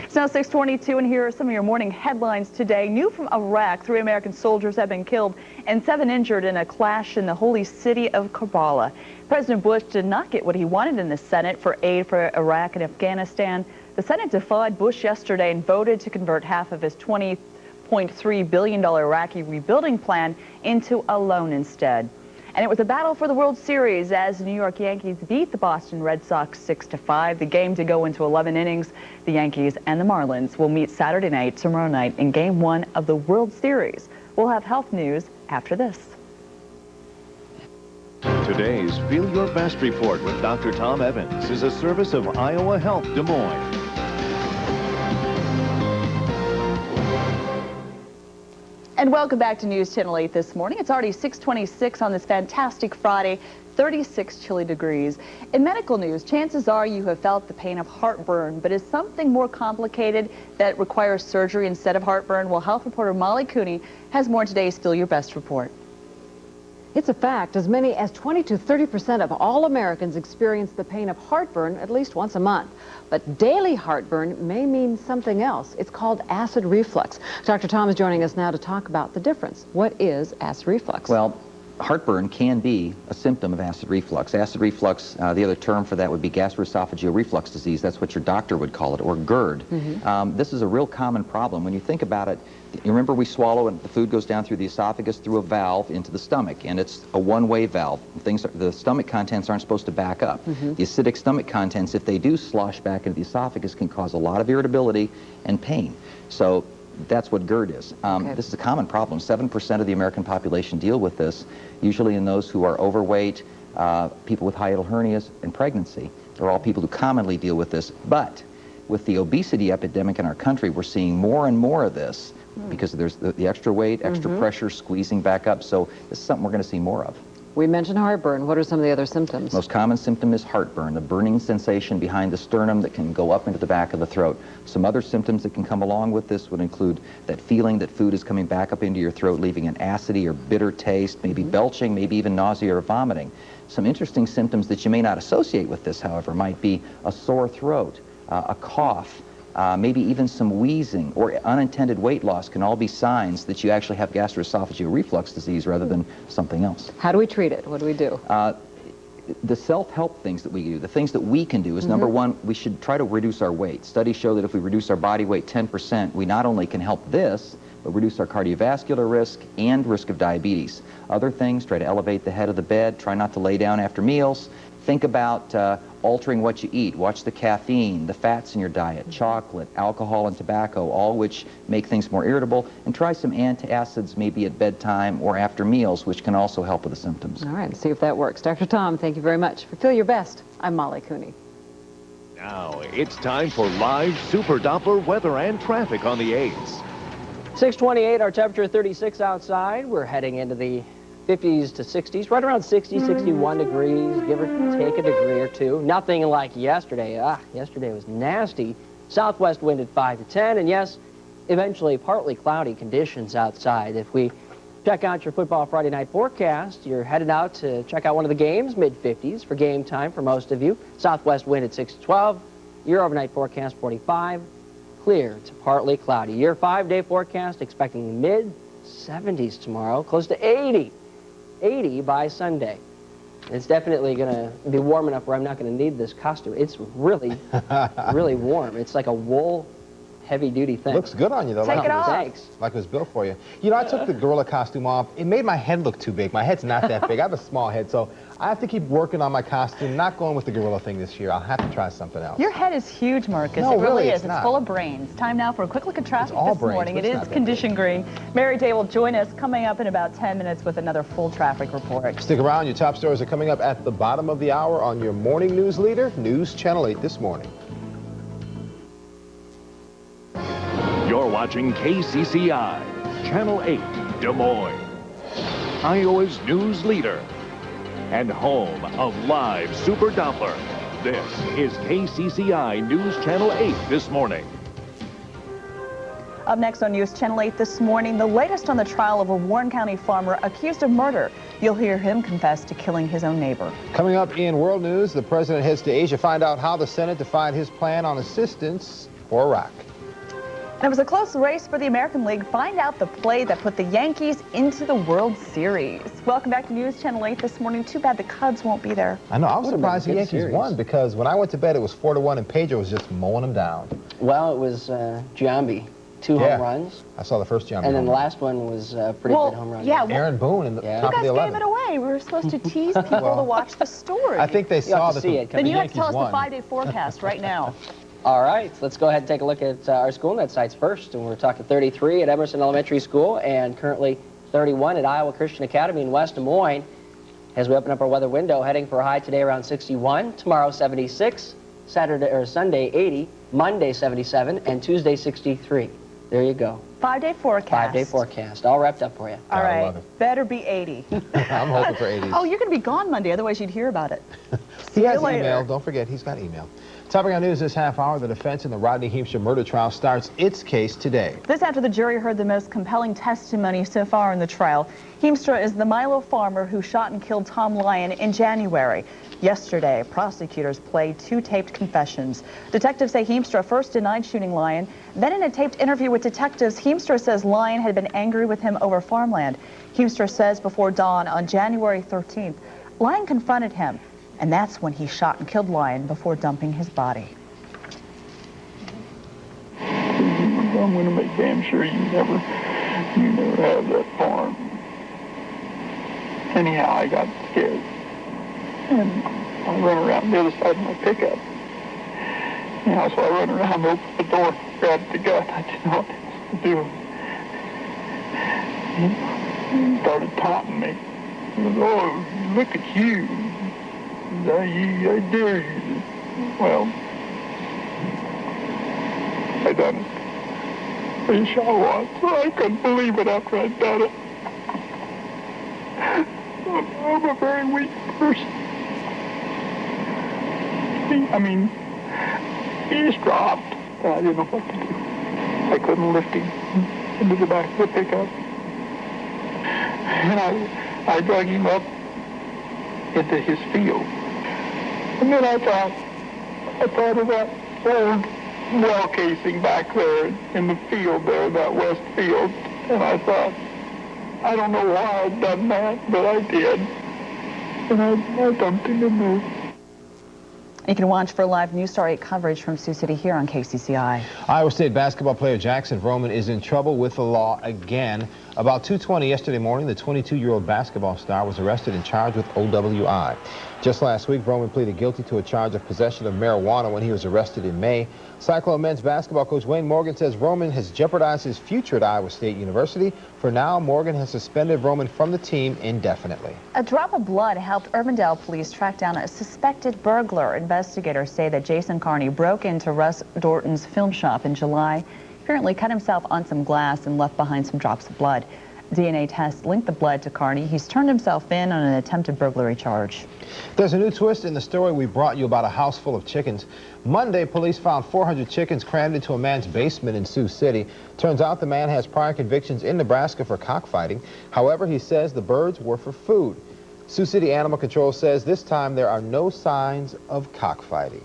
It's now 6:22, and here are some of your morning headlines today. New from Iraq, 3 American soldiers have been killed and 7 injured in a clash in the holy city of Karbala. President Bush did not get what he wanted in the Senate for aid for Iraq and Afghanistan. The Senate defied Bush yesterday and voted to convert half of his $20.3 billion Iraqi rebuilding plan into a loan instead. And it was a battle for the World Series as the New York Yankees beat the Boston Red Sox 6-5. The game to go into 11 innings. The Yankees and the Marlins will meet Saturday night, tomorrow night, in Game 1 of the World Series. We'll have health news after this. Today's Feel Your Best report with Dr. Tom Evans is a service of Iowa Health Des Moines. And welcome back to News Channel 8 this morning. It's already 6:26 on this fantastic Friday, 36 chilly degrees. In medical news, chances are you have felt the pain of heartburn, but is something more complicated that requires surgery instead of heartburn? Well, health reporter Molly Cooney has more in today's Feel Your Best report. It's a fact. As many as 20 to 30% of all Americans experience the pain of heartburn at least once a month. But daily heartburn may mean something else. It's called acid reflux. Dr. Tom is joining us now to talk about the difference. What is acid reflux? Well, heartburn can be a symptom of acid reflux. Acid reflux, the other term for that would be gastroesophageal reflux disease. That's what your doctor would call it, or GERD. This is a real common problem. When you think about it, you remember we swallow and the food goes down through the esophagus through a valve into the stomach, and it's a one-way valve. The stomach contents aren't supposed to back up. The acidic stomach contents, if they do slosh back into the esophagus, can cause a lot of irritability and pain. So that's what GERD is. This is a common problem. 7% of the American population deal with this, usually in those who are overweight, people with hiatal hernias, and pregnancy. They're all people who commonly deal with this. But with the obesity epidemic in our country, we're seeing more and more of this because there's the extra weight, extra pressure squeezing back up. So this is something we're going to see more of. We mentioned heartburn. What are some of the other symptoms? Most common symptom is heartburn, the burning sensation behind the sternum that can go up into the back of the throat. Some other symptoms that can come along with this would include that feeling that food is coming back up into your throat, leaving an acidy or bitter taste, maybe belching, maybe even nausea or vomiting. Some interesting symptoms that you may not associate with this, however, might be a sore throat, a cough, maybe even some wheezing or unintended weight loss can all be signs that you actually have gastroesophageal reflux disease rather than something else. How do we treat it? What do we do? The self-help things that we do, the things that we can do is, number one, we should try to reduce our weight. Studies show that if we reduce our body weight 10%, we not only can help this, but reduce our cardiovascular risk and risk of diabetes. Other things, try to elevate the head of the bed, try not to lay down after meals. Think about altering what you eat. Watch the caffeine, the fats in your diet, chocolate, alcohol, and tobacco, all which make things more irritable. And try some antacids maybe at bedtime or after meals, which can also help with the symptoms. All right, let's see if that works. Dr. Tom, thank you very much. For Feel Your Best, I'm Molly Cooney. Now it's time for live Super Doppler weather and traffic on the 8s. 6:28, our temperature 36 outside. We're heading into the 50s to 60s, right around 60, 61 degrees, give or take a degree or two. Nothing like yesterday. Yesterday was nasty. Southwest wind at 5 to 10, and yes, eventually partly cloudy conditions outside. If we check out your football Friday night forecast, you're headed out to check out one of the games, mid-50s for game time for most of you. Southwest wind at 6 to 12. Your overnight forecast 45. Clear to partly cloudy. Your 5-day forecast expecting mid-70s tomorrow, close to 80 by Sunday. It's definitely going to be warm enough where I'm not going to need this costume. It's really, really warm. It's like a wool, heavy-duty thing. Looks good on you, though. Take it off. Thanks. Like it was built for you. You know, I took the gorilla costume off. It made my head look too big. My head's not that big. I have a small head, so I have to keep working on my costume. Not going with the gorilla thing this year. I'll have to try something else. Your head is huge, Marcus. No, it really really, is. it's It's not. full of brains. Time now for a quick look at traffic all this brains, morning. but It it's is not that condition green. Mary Day will join us coming up in about 10 minutes with another full traffic report. Stick around. Your top stories are coming up at the bottom of the hour on your morning news leader, News Channel 8 this morning. You're watching KCCI, Channel 8, Des Moines, Iowa's news leader and home of live Super Doppler. This is KCCI News Channel 8 this morning. Up next on News Channel 8 this morning, the latest on the trial of a Warren County farmer accused of murder. You'll hear him confess to killing his own neighbor. Coming up in world news, the president heads to Asia. Find out how the Senate defined his plan on assistance for Iraq. And it was a close race for the American League. Find out the play that put the Yankees into the World Series. Welcome back to News Channel 8 this morning. Too bad the Cubs won't be there. I know. I was surprised the Yankees won because when I went to bed, it was 4-1, and Pedro was just mowing them down. Well, it was Giambi, 2 home runs. I saw the first Giambi. And then the last one was a pretty good home run. Yeah, Aaron Boone in the top of the 11. You guys gave it away. We were supposed to tease people to watch the story. I think they saw that the Then you have to tell us won. the 5-day forecast right now. All right, let's go ahead and take a look at our SchoolNet sites first. And we're talking 33 at Emerson Elementary School and currently 31 at Iowa Christian Academy in West Des Moines. As we open up our weather window, heading for a high today around 61, tomorrow 76, Saturday or Sunday 80, Monday 77, and Tuesday 63. There you go. 5-day forecast. 5-day forecast, all wrapped up for you. All right, better be 80. I'm hoping for 80s. Oh, you're going to be gone Monday, otherwise you'd hear about it. He has later. email. Don't forget, he's got email. Topping our news this half hour, the defense in the Rodney Hampshire murder trial starts its case today. This after the jury heard the most compelling testimony so far in the trial. Heemstra is the Milo farmer who shot and killed Tom Lyon in January. Yesterday, prosecutors played 2 taped confessions. Detectives say Heemstra first denied shooting Lyon. Then in a taped interview with detectives, Heemstra says Lyon had been angry with him over farmland. Heemstra says before dawn on January 13th, Lyon confronted him. And that's when he shot and killed Lyon before dumping his body. I'm going to make damn sure you never have that farm. Anyhow, I got scared. And I run around the other side of my pickup. So I run around, opened the door, grabbed the gun. I didn't know what else to do. He started taunting me. He goes, oh, look at you. I dare you. Well, I done it. He shot once. I couldn't believe it after I'd done it. I'm a very weak person. He just dropped. I didn't know what to do. I couldn't lift him into the back of the pickup. And I drug him up into his field. And then I thought of that old well casing back there in the field there, that west field. And I thought, I don't know why I'd done that, but I did. And I dumped him in there. You can watch for live News Star 8 coverage from Sioux City here on KCCI. Iowa State basketball player Jackson Vroman is in trouble with the law again. About 2:20 yesterday morning, the 22-year-old basketball star was arrested and charged with OWI. Just last week, Vroman pleaded guilty to a charge of possession of marijuana when he was arrested in May. Cyclone men's basketball coach Wayne Morgan says Vroman has jeopardized his future at Iowa State University. For now, Morgan has suspended Vroman from the team indefinitely. A drop of blood helped Urbandale police track down a suspected burglar. Investigators say that Jason Carney broke into Russ Dorton's film shop in July, apparently cut himself on some glass and left behind some drops of blood. DNA tests linked the blood to Carney. He's turned himself in on an attempted burglary charge. There's a new twist in the story we brought you about a house full of chickens. Monday, police found 400 chickens crammed into a man's basement in Sioux City. Turns out the man has prior convictions in Nebraska for cockfighting. However, he says the birds were for food. Sioux City Animal Control says this time there are no signs of cockfighting.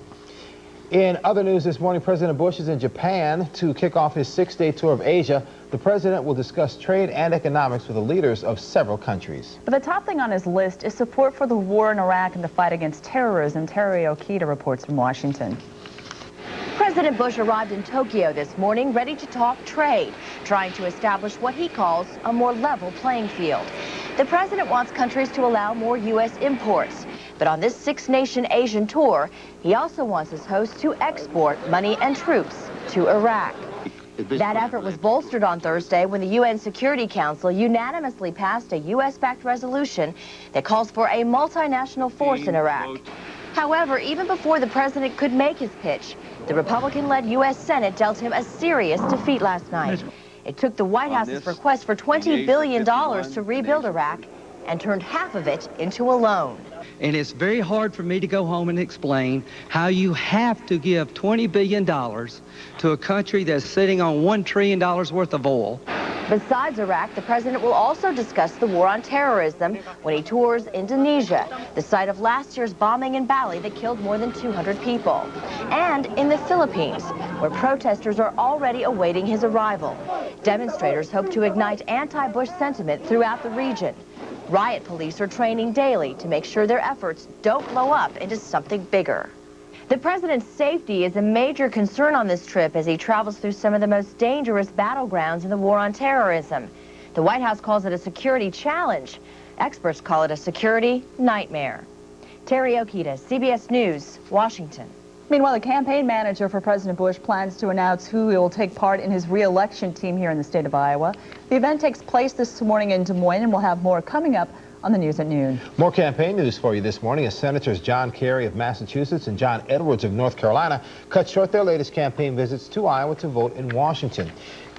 In other news this morning, President Bush is in Japan to kick off his 6-day tour of Asia. The president will discuss trade and economics with the leaders of several countries. But the top thing on his list is support for the war in Iraq and the fight against terrorism. Terry Okita reports from Washington. President Bush arrived in Tokyo this morning ready to talk trade, trying to establish what he calls a more level playing field. The president wants countries to allow more U.S. imports. But on this six-nation Asian tour, he also wants his host to export money and troops to Iraq. That effort was bolstered on Thursday when the UN Security Council unanimously passed a U.S.-backed resolution that calls for a multinational force in Iraq. However, even before the president could make his pitch, the Republican-led U.S. Senate dealt him a serious defeat last night. It took the White House's request for $20 billion to rebuild Iraq and turned half of it into a loan. And it's very hard for me to go home and explain how you have to give $20 billion to a country that's sitting on $1 trillion worth of oil. Besides Iraq, the president will also discuss the war on terrorism when he tours Indonesia, the site of last year's bombing in Bali that killed more than 200 people, and in the Philippines, where protesters are already awaiting his arrival. Demonstrators hope to ignite anti-Bush sentiment throughout the region. Riot police are training daily to make sure their efforts don't blow up into something bigger. The president's safety is a major concern on this trip as he travels through some of the most dangerous battlegrounds in the war on terrorism. The White House calls it a security challenge. Experts call it a security nightmare. Terry Okita, CBS News, Washington. Meanwhile, the campaign manager for President Bush plans to announce who will take part in his re-election team here in the state of Iowa. The event takes place this morning in Des Moines, and we'll have more coming up on the news at noon. More campaign news for you this morning as Senators John Kerry of Massachusetts and John Edwards of North Carolina cut short their latest campaign visits to Iowa to vote in Washington.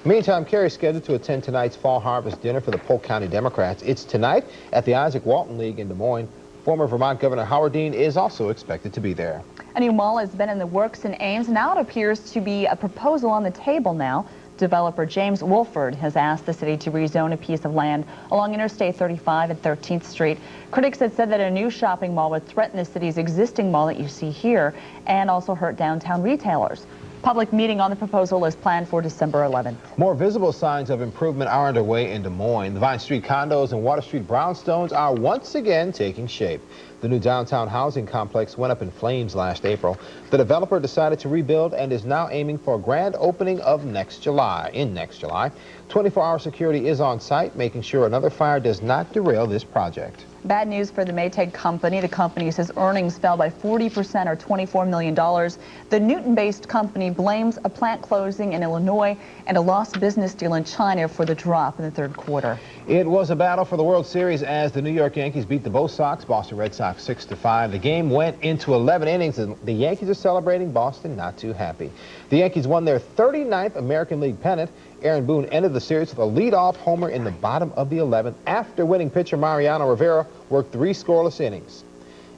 Meantime, Kerry is scheduled to attend tonight's Fall Harvest Dinner for the Polk County Democrats. It's tonight at the Isaac Walton League in Des Moines. Former Vermont Governor Howard Dean is also expected to be there. A new mall has been in the works in Ames. Now it appears to be a proposal on the table now. Developer James Wolford has asked the city to rezone a piece of land along Interstate 35 and 13th Street. Critics had said that a new shopping mall would threaten the city's existing mall that you see here and also hurt downtown retailers. Public meeting on the proposal is planned for December 11th. More visible signs of improvement are underway in Des Moines. The Vine Street condos and Water Street brownstones are once again taking shape. The new downtown housing complex went up in flames last April. The developer decided to rebuild and is now aiming for a grand opening of next July. 24-hour security is on site, making sure another fire does not derail this project. Bad news for the Maytag company. The company says earnings fell by 40% or $24 million. The Newton-based company blames a plant closing in Illinois and a lost business deal in China for the drop in the third quarter. It was a battle for the World Series as the New York Yankees beat the Boston Red Sox 6-5. The game went into 11 innings and the Yankees are celebrating. Boston not too happy. The Yankees won their 39th American League pennant. Aaron Boone ended the series with a leadoff homer in the bottom of the 11th after winning pitcher Mariano Rivera worked 3 scoreless innings.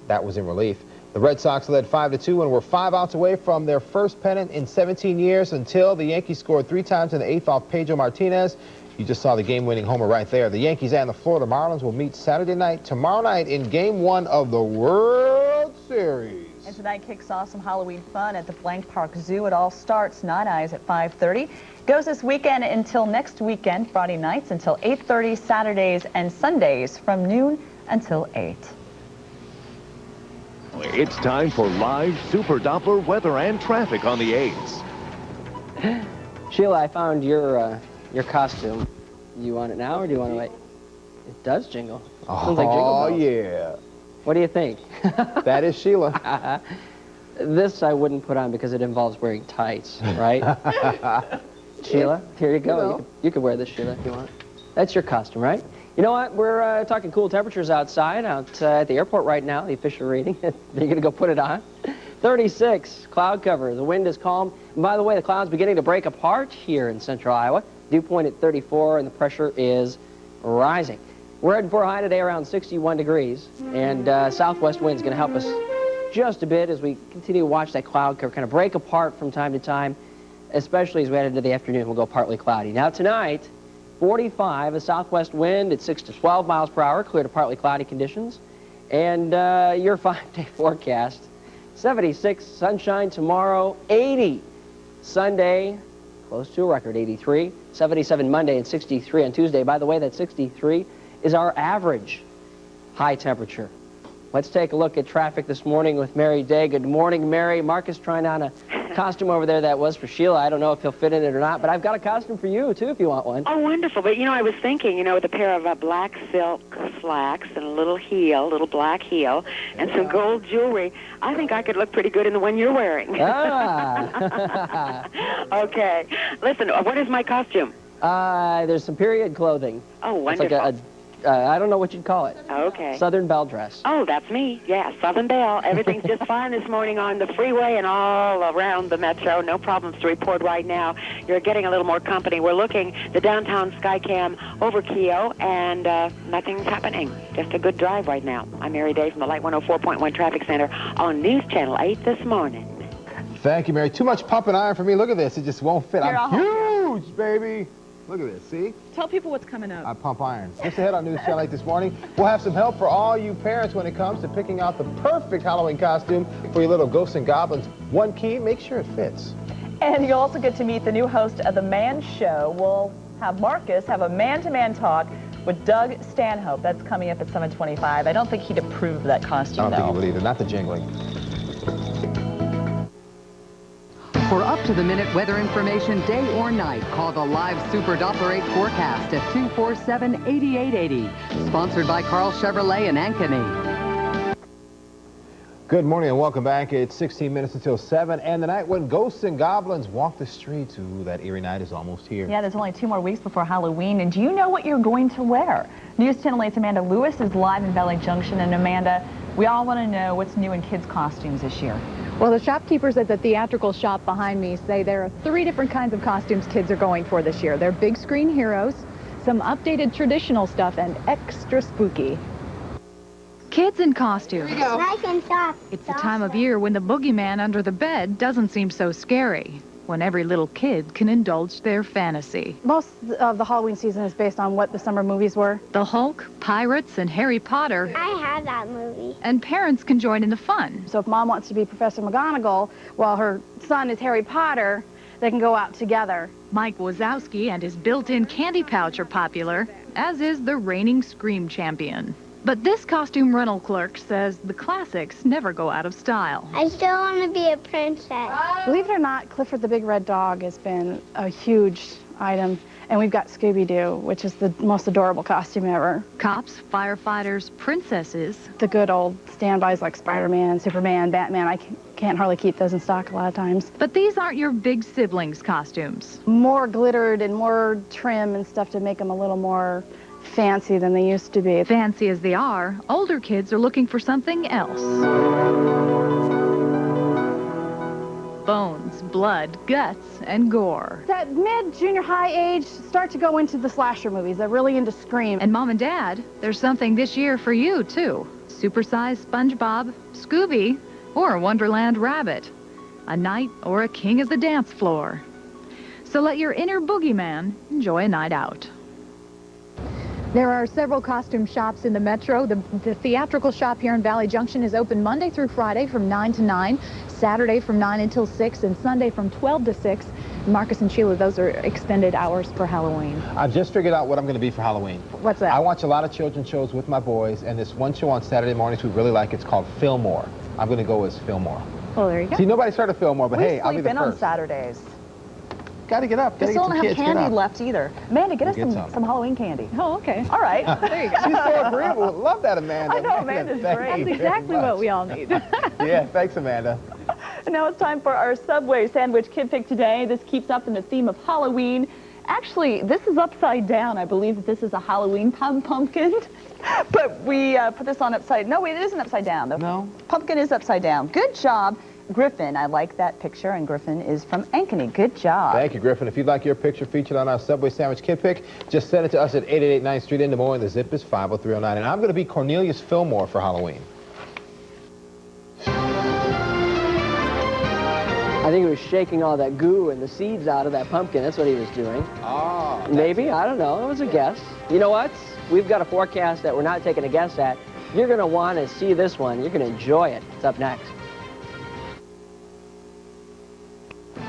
That was in relief. The Red Sox led 5-2 and were 5 outs away from their first pennant in 17 years until the Yankees scored 3 times in the 8th off Pedro Martinez. You just saw the game-winning homer right there. The Yankees and the Florida Marlins will meet Saturday night, tomorrow night, in Game 1 of the World Series. And tonight kicks off some Halloween fun at the Blank Park Zoo. It all starts Night Eyes at 5:30. Goes this weekend until next weekend, Friday nights until 8:30, Saturdays and Sundays from noon until 8. It's time for live Super Doppler weather and traffic on the 8s. Sheila, I found your costume. You want it now or do you want to wait? It does jingle. Sounds like jingle bells. Yeah. What do you think? That is Sheila. This I wouldn't put on because it involves wearing tights, right? Sheila, here you go. You can wear this, Sheila, if you want. That's your costume, right? You know what? We're talking cool temperatures outside, out at the airport right now, the official reading. You're going to go put it on. 36, cloud cover. The wind is calm. And by the way, the cloud's beginning to break apart here in central Iowa. Dew point at 34, and the pressure is rising. We're heading for a high today around 61 degrees, and southwest wind's going to help us just a bit as we continue to watch that cloud cover kind of break apart from time to time, especially as we head into the afternoon. We'll go partly cloudy. Now tonight, 45, a southwest wind at 6 to 12 miles per hour, clear to partly cloudy conditions. And your 5-day forecast, 76, sunshine tomorrow, 80 Sunday, close to a record, 83, 77 Monday, and 63 on Tuesday. By the way, that 63 is our average high temperature. Let's take a look at traffic this morning with Mary Day. Good morning, Mary. Marcus trying on a costume over there that was for Sheila. I don't know if he'll fit in it or not, but I've got a costume for you, too, if you want one. Oh, wonderful. But, you know, I was thinking, you know, with a pair of black silk slacks and a little black heel, and some gold jewelry, I think I could look pretty good in the one you're wearing. Ah. Okay. Listen, what is my costume? There's some period clothing. Oh, wonderful. It's like I don't know what you'd call it. Okay. Southern belle dress. Oh, that's me. Yeah, Southern Belle. Everything's just fine this morning on the freeway and all around the metro. No problems to report right now. You're getting a little more company. We're looking the downtown Skycam over Keogh, and nothing's happening. Just a good drive right now. I'm Mary Day from the Light 104.1 Traffic Center on News Channel 8 this morning. Thank you, Mary. Too much pump and iron for me. Look at this. It just won't fit. I'm huge, baby. Look at this, see? Tell people what's coming up. I pump iron. Just ahead on News Channel 8 this morning, we'll have some help for all you parents when it comes to picking out the perfect Halloween costume for your little ghosts and goblins. One key, make sure it fits. And you'll also get to meet the new host of The Man Show. We'll have Marcus have a man-to-man talk with Doug Stanhope. That's coming up at 7:25. I don't think he'd approve of that costume, I don't think he would either. Not the jingling. For up-to-the-minute weather information day or night, call the live Super Doppler 8 forecast at 247-8880. Sponsored by Carl Chevrolet in Ankeny. Good morning and welcome back. It's 16 minutes until 7, and the night when ghosts and goblins walk the streets. Ooh, that eerie night is almost here. Yeah, there's only 2 more weeks before Halloween, and do you know what you're going to wear? News Channel 8's Amanda Lewis is live in Valley Junction, and Amanda, we all want to know what's new in kids' costumes this year. Well, the shopkeepers at the theatrical shop behind me say there are 3 different kinds of costumes kids are going for this year. They're big screen heroes, some updated traditional stuff, and extra spooky. Kids in costumes. Here we go. It's the time of year when the boogeyman under the bed doesn't seem so scary, when every little kid can indulge their fantasy. Most of the Halloween season is based on what the summer movies were. The Hulk, Pirates, and Harry Potter. I have that movie. And parents can join in the fun. So if mom wants to be Professor McGonagall while her son is Harry Potter, they can go out together. Mike Wazowski and his built-in candy pouch are popular, as is the reigning Scream champion. But this costume rental clerk says the classics never go out of style. I still want to be a princess. Believe it or not, Clifford the Big Red Dog has been a huge item. And we've got Scooby-Doo, which is the most adorable costume ever. Cops, firefighters, princesses. The good old standbys like Spider-Man, Superman, Batman. I can't hardly keep those in stock a lot of times. But these aren't your big siblings' costumes. More glittered and more trim and stuff to make them a little more fancy than they used to be. Fancy as they are, older kids are looking for something else. Bones, blood, guts, and gore. That mid-junior high age, start to go into the slasher movies. They're really into Scream. And Mom and Dad, there's something this year for you, too. Supersized SpongeBob, Scooby, or a Wonderland Rabbit. A knight or a king of the dance floor. So let your inner boogeyman enjoy a night out. There are several costume shops in the metro. The theatrical shop here in Valley Junction is open Monday through Friday from 9 to 9, Saturday from 9 until 6, and Sunday from 12 to 6. Marcus and Sheila, those are extended hours for Halloween. I've just figured out what I'm going to be for Halloween. What's that? I watch a lot of children's shows with my boys, and this one show on Saturday mornings we really like, it's called Fillmore. I'm going to go as Fillmore. Well, there you go. See, nobody started Fillmore, but We hey, I'll be sleep the in first. on Saturdays. Got to get up. We Got to still get don't some have kids. Get candy up. left either. Amanda, get us We'll some get some. Halloween candy. Oh, okay. All right. There you go. She's so agreeable. Love that, Amanda. I know, Amanda's Thank great. you That's very exactly much. what we all need. Yeah, thanks, Amanda. And now it's time for our Subway Sandwich Kid Pick today. This keeps up in the theme of Halloween. Actually, this is upside down. I believe that this is a Halloween pumpkin. But we put this on upside. No, it isn't upside down. The No. pumpkin is upside down. Good job, Griffin. I like that picture, and Griffin is from Ankeny. Good job. Thank you, Griffin. If you'd like your picture featured on our Subway Sandwich Kid Pick, just send it to us at 888 9th Street in Des Moines. The zip is 50309. And I'm going to be Cornelius Fillmore for Halloween. I think he was shaking all that goo and the seeds out of that pumpkin. That's what he was doing. Oh. Maybe. I don't know. It was a guess. You know what? We've got a forecast that we're not taking a guess at. You're going to want to see this one. You're going to enjoy it. It's up next.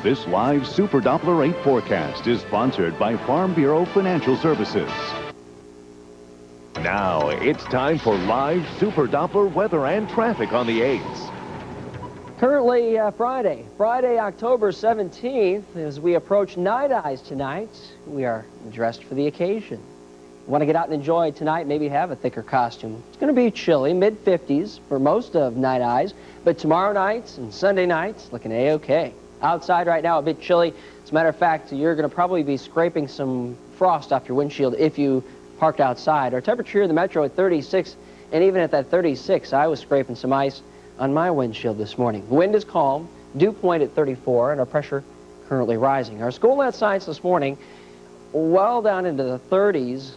This live Super Doppler 8 forecast is sponsored by Farm Bureau Financial Services. Now it's time for live Super Doppler weather and traffic on the 8s. Currently Friday, October 17th, as we approach Night Eyes tonight, we are dressed for the occasion. Want to get out and enjoy tonight, maybe have a thicker costume. It's going to be chilly, mid-50s for most of Night Eyes, but tomorrow nights and Sunday nights looking A-OK. Outside right now, a bit chilly. As a matter of fact, you're going to probably be scraping some frost off your windshield if you parked outside. Our temperature here in the metro at 36, and even at that 36, I was scraping some ice on my windshield this morning. The wind is calm, dew point at 34, and our pressure currently rising. Our school net science this morning, well down into the 30s.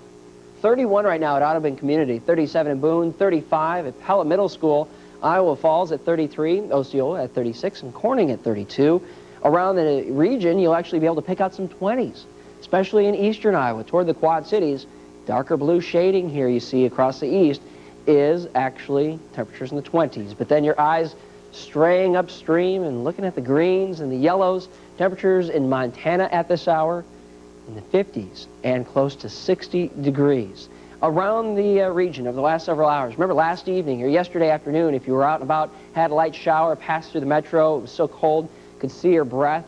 31 right now at Audubon Community, 37 in Boone, 35 at Pella Middle School, Iowa Falls at 33, Osceola at 36, and Corning at 32. Around the region, you'll actually be able to pick out some 20s, especially in eastern Iowa, toward the Quad Cities. Darker blue shading here you see across the east is actually temperatures in the 20s. But then your eyes straying upstream and looking at the greens and the yellows, temperatures in Montana at this hour in the 50s and close to 60 degrees. Around the region over the last several hours. Remember last evening or yesterday afternoon, if you were out and about, had a light shower, passed through the metro, it was so cold, could see your breath.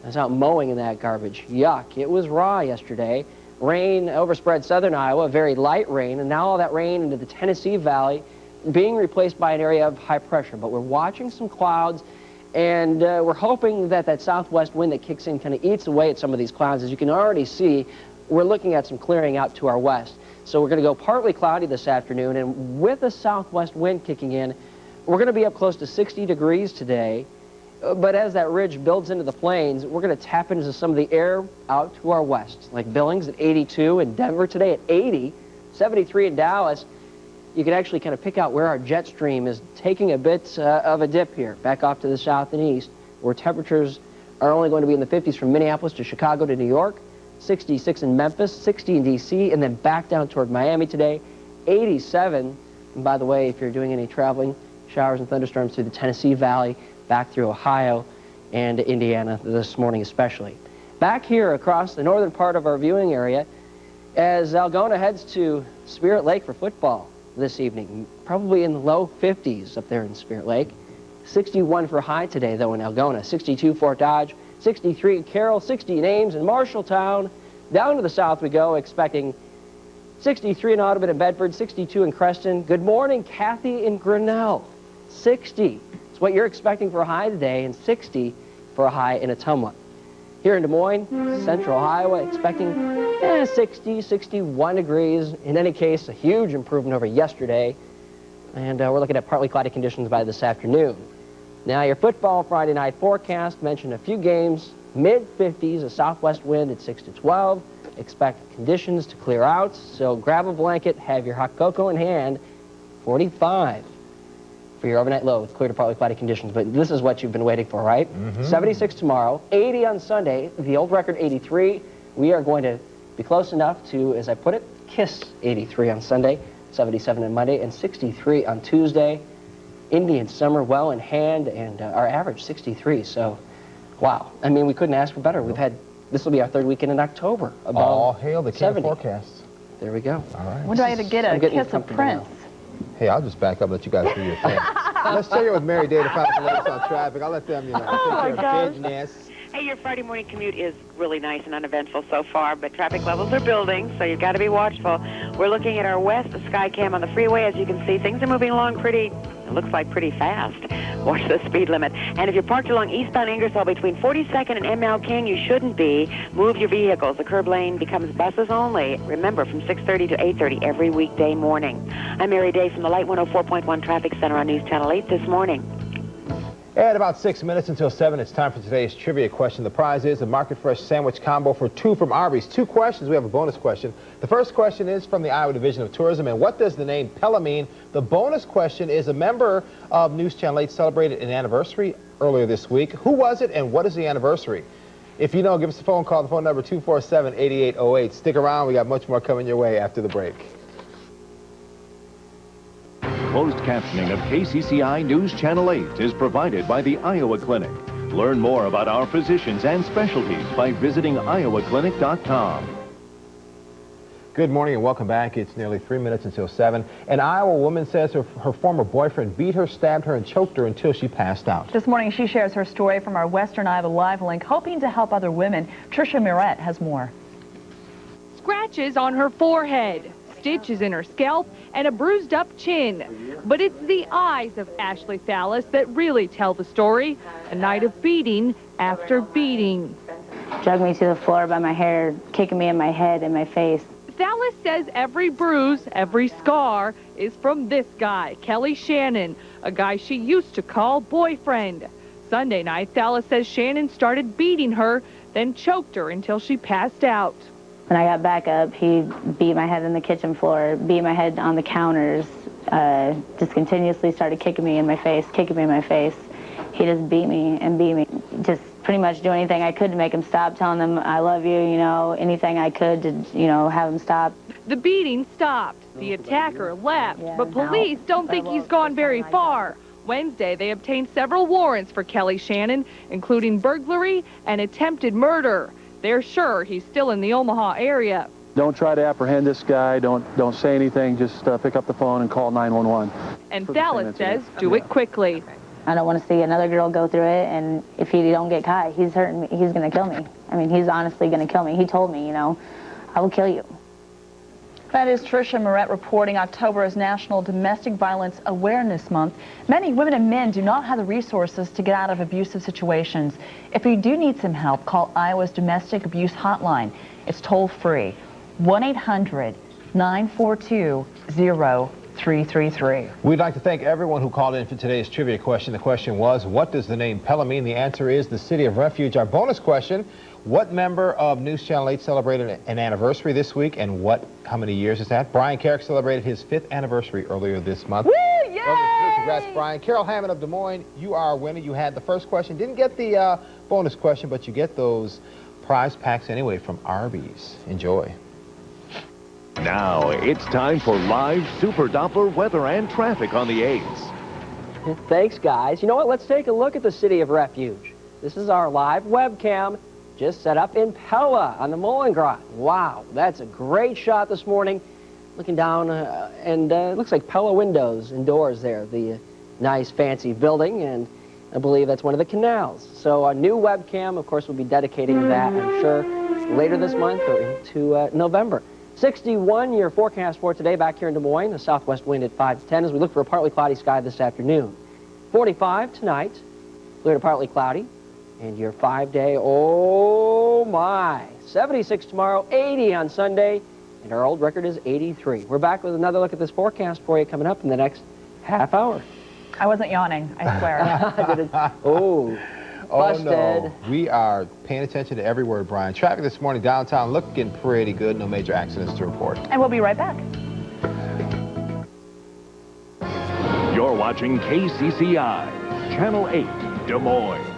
I was out mowing in that garbage. Yuck. It was raw yesterday. Rain overspread southern Iowa, very light rain, and now all that rain into the Tennessee Valley being replaced by an area of high pressure. But we're watching some clouds, and we're hoping that that southwest wind that kicks in kind of eats away at some of these clouds. As you can already see, we're looking at some clearing out to our west. So we're going to go partly cloudy this afternoon, and with the southwest wind kicking in, we're going to be up close to 60 degrees today. But as that ridge builds into the plains, we're going to tap into some of the air out to our west, like Billings at 82 and Denver today at 80, 73 in Dallas. You can actually kind of pick out where our jet stream is taking a bit of a dip here, back off to the south and east, where temperatures are only going to be in the 50s from Minneapolis to Chicago to New York, 66 in Memphis, 60 in D.C., and then back down toward Miami today, 87. And by the way, if you're doing any traveling, showers and thunderstorms through the Tennessee Valley, back through Ohio and Indiana this morning especially. Back here across the northern part of our viewing area, as Algona heads to Spirit Lake for football this evening, probably in the low 50s up there in Spirit Lake. 61 for high today, though, in Algona. 62 Fort Dodge, 63 in Carroll, 60 in Ames and Marshalltown. Down to the south we go, expecting 63 in Audubon and Bedford, 62 in Creston. Good morning, Kathy in Grinnell. 60. It's what you're expecting for a high today, and 60 for a high in Ottumwa. Here in Des Moines, central Iowa, expecting 60, 61 degrees. In any case, a huge improvement over yesterday. And we're looking at partly cloudy conditions by this afternoon. Now, your football Friday night forecast mentioned a few games, mid-50s, a southwest wind at 6 to 12. Expect conditions to clear out, so grab a blanket, have your hot cocoa in hand. 45 for your overnight low with clear to partly cloudy conditions. But this is what you've been waiting for, right? 76 tomorrow, 80 on Sunday, the old record 83. We are going to be close enough to, as I put it, Kiss 83 on Sunday, 77 on Monday, and 63 on Tuesday. Indian summer well in hand, and our average 63. So, wow. I mean, we couldn't ask for better. We've had, this will be our third weekend in October. All hail the king 70. of forecasts. There we go. All right. When do I get to get a kiss of Prince? Hey, I'll just back up and let you guys do your thing. Let's check in with Mary Day to find out the latest on traffic. I'll let them, take care of business. Hey, your Friday morning commute is really nice and uneventful so far, but traffic levels are building, so you've got to be watchful. We're looking at our west Skycam on the freeway. As you can see, things are moving along it looks like pretty fast. Watch the speed limit. And if you're parked along eastbound Ingersoll between 42nd and ML King, you shouldn't be. Move your vehicles. The curb lane becomes buses only. Remember, from 6:30 to 8:30 every weekday morning. I'm Mary Day from the Light 104.1 Traffic Center on News Channel 8 this morning. At about 6 minutes until 7, it's time for today's trivia question. The prize is a Market Fresh sandwich combo for 2 from Arby's. 2 questions. We have a bonus question. The first question is from the Iowa Division of Tourism, and what does the name Pella mean? The bonus question is a member of News Channel 8 celebrated an anniversary earlier this week. Who was it, and what is the anniversary? If you know, give us a phone call. The phone number 247-8808. Stick around. We got much more coming your way after the break. Closed captioning of KCCI News Channel 8 is provided by the Iowa Clinic. Learn more about our physicians and specialties by visiting iowaclinic.com. Good morning and welcome back. It's nearly 3 minutes until 7. An Iowa woman says her former boyfriend beat her, stabbed her, and choked her until she passed out. This morning, she shares her story from our Western Iowa Live link, hoping to help other women. Tricia Miret has more. Scratches on her forehead, stitches in her scalp, and a bruised up chin. But it's the eyes of Ashley Thallis that really tell the story. A night of beating after beating. Dragged me to the floor by my hair, kicking me in my head and my face. Thallis says every bruise, every scar is from this guy, Kelly Shannon, a guy she used to call boyfriend. Sunday night, Thallis says Shannon started beating her, then choked her until she passed out. When I got back up, he beat my head on the kitchen floor, beat my head on the counters, just continuously started kicking me in my face, He just beat me and beat me. Just pretty much do anything I could to make him stop, telling him I love you, anything I could to, have him stop. The beating stopped. The attacker left, but police don't think he's gone very far. Wednesday, they obtained several warrants for Kelly Shannon, including burglary and attempted murder. They're sure he's still in the Omaha area. Don't try to apprehend this guy. Don't say anything. Just pick up the phone and call 911. And Thallis says do it quickly. I don't want to see another girl go through it, and if he don't get caught, he's hurting me. He's going to kill me. I mean, he's honestly going to kill me. He told me, I will kill you. That is Tricia Miret reporting. October is National Domestic Violence Awareness Month. Many women and men do not have the resources to get out of abusive situations. If you do need some help, call Iowa's Domestic Abuse Hotline. It's toll-free, 1-800-942-0333. We'd like to thank everyone who called in for today's trivia question. The question was, what does the name Pella mean? The answer is the City of Refuge. Our bonus question, what member of News Channel 8 celebrated an anniversary this week, and how many years is that? Brian Carrick celebrated his 5th anniversary earlier this month. Woo! Yay! Congrats, Brian. Carol Hammond of Des Moines, you are a winner. You had the first question. Didn't get the bonus question, but you get those prize packs anyway from Arby's. Enjoy. Now it's time for live Super Doppler weather and traffic on the 8s. Thanks, guys. You know what? Let's take a look at the City of Refuge. This is our live webcam just set up in Pella on the Moulingrat. Wow, that's a great shot this morning. Looking down, and it looks like Pella windows and doors there. The nice, fancy building, and I believe that's one of the canals. So a new webcam, of course, will be dedicating to that, I'm sure, later this month or into November. 61 your forecast for today back here in Des Moines. A southwest wind at 5 to 10 as we look for a partly cloudy sky this afternoon. 45 tonight, clear to partly cloudy. And your 5-day, oh my, 76 tomorrow, 80 on Sunday, and our old record is 83. We're back with another look at this forecast for you coming up in the next half hour. I wasn't yawning, I swear. Oh, busted. No. We are paying attention to every word, Brian. Traffic this morning downtown looking pretty good. No major accidents to report. And we'll be right back. You're watching KCCI, Channel 8, Des Moines.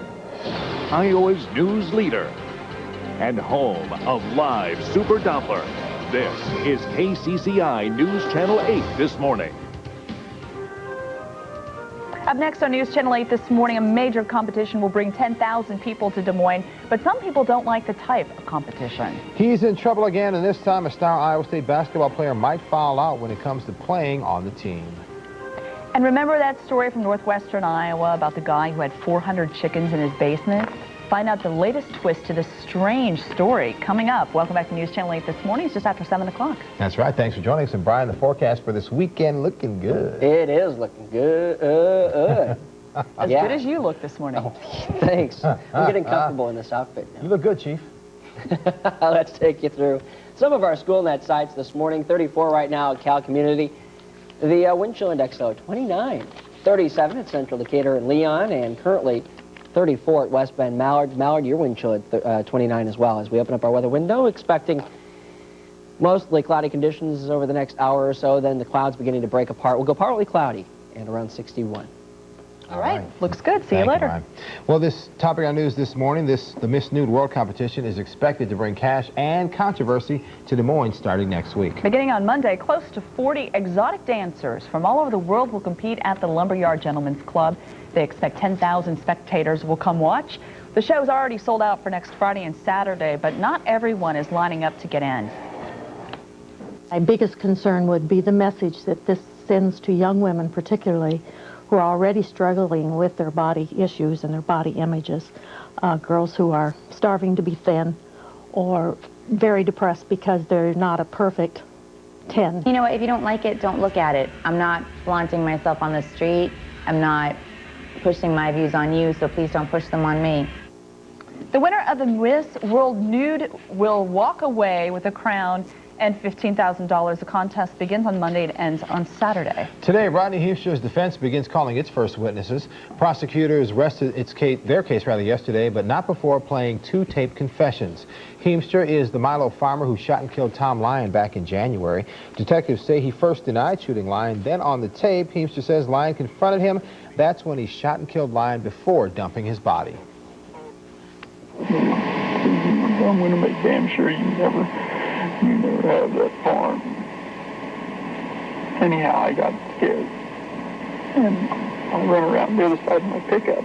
Iowa's news leader and home of live Super Doppler. This is KCCI News Channel 8 this morning. Up next on News Channel 8 this morning, a major competition will bring 10,000 people to Des Moines, but some people don't like the type of competition. He's in trouble again, and this time a star Iowa State basketball player might foul out when it comes to playing on the team. And remember that story from northwestern Iowa about the guy who had 400 chickens in his basement? Find out the latest twist to this strange story coming up. Welcome back to News Channel 8 this morning. It's just after 7 o'clock. That's right. Thanks for joining us. And Brian, the forecast for this weekend looking good. It is looking good. As good as you look this morning. Oh, thanks. I'm getting comfortable in this outfit now. You look good, Chief. Let's take you through some of our SchoolNet sites this morning. 34 right now at Cal Community. The wind chill index, though, 29. 37 at Central Decatur and Leon, and currently 34 at West Bend Mallard. Mallard, your wind chill at 29 as well. As we open up our weather window, expecting mostly cloudy conditions over the next hour or so, then the clouds beginning to break apart. We'll go partly cloudy and around 61. All right. Looks good. See you later. Well, this topic on news this morning, the Miss Nude World Competition is expected to bring cash and controversy to Des Moines starting next week. Beginning on Monday, close to 40 exotic dancers from all over the world will compete at the Lumberyard Gentlemen's Club. They expect 10,000 spectators will come watch. The show's already sold out for next Friday and Saturday, but not everyone is lining up to get in. My biggest concern would be the message that this sends to young women particularly who are already struggling with their body issues and their body images. Girls who are starving to be thin or very depressed because they're not a perfect 10. You know what, if you don't like it, don't look at it. I'm not flaunting myself on the street. I'm not pushing my views on you, so please don't push them on me. The winner of the Miss World Nude will walk away with a crown and $15,000. The contest begins on Monday and ends on Saturday. Today, Rodney Hampshire's defense begins calling its first witnesses. Prosecutors rested their case yesterday, but not before playing 2 taped confessions. Hampshire is the Milo farmer who shot and killed Tom Lyon back in January. Detectives say he first denied shooting Lyon, then on the tape, Hampshire says Lyon confronted him. That's when he shot and killed Lyon before dumping his body. I'm going to make damn sure you never have that farm. Anyhow, I got scared. And I run around the other side of my pickup.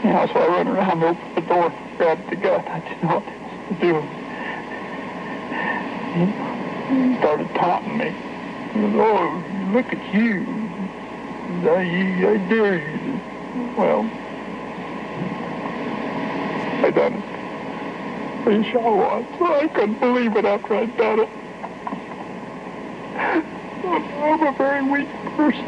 So I run around, opened the door, grabbed the gun. I didn't know what else to do. He started taunting me. He goes, oh, look at you. I dare you. Well, I done it. I shot once. I couldn't believe it after I'd done it. I'm a very weak person.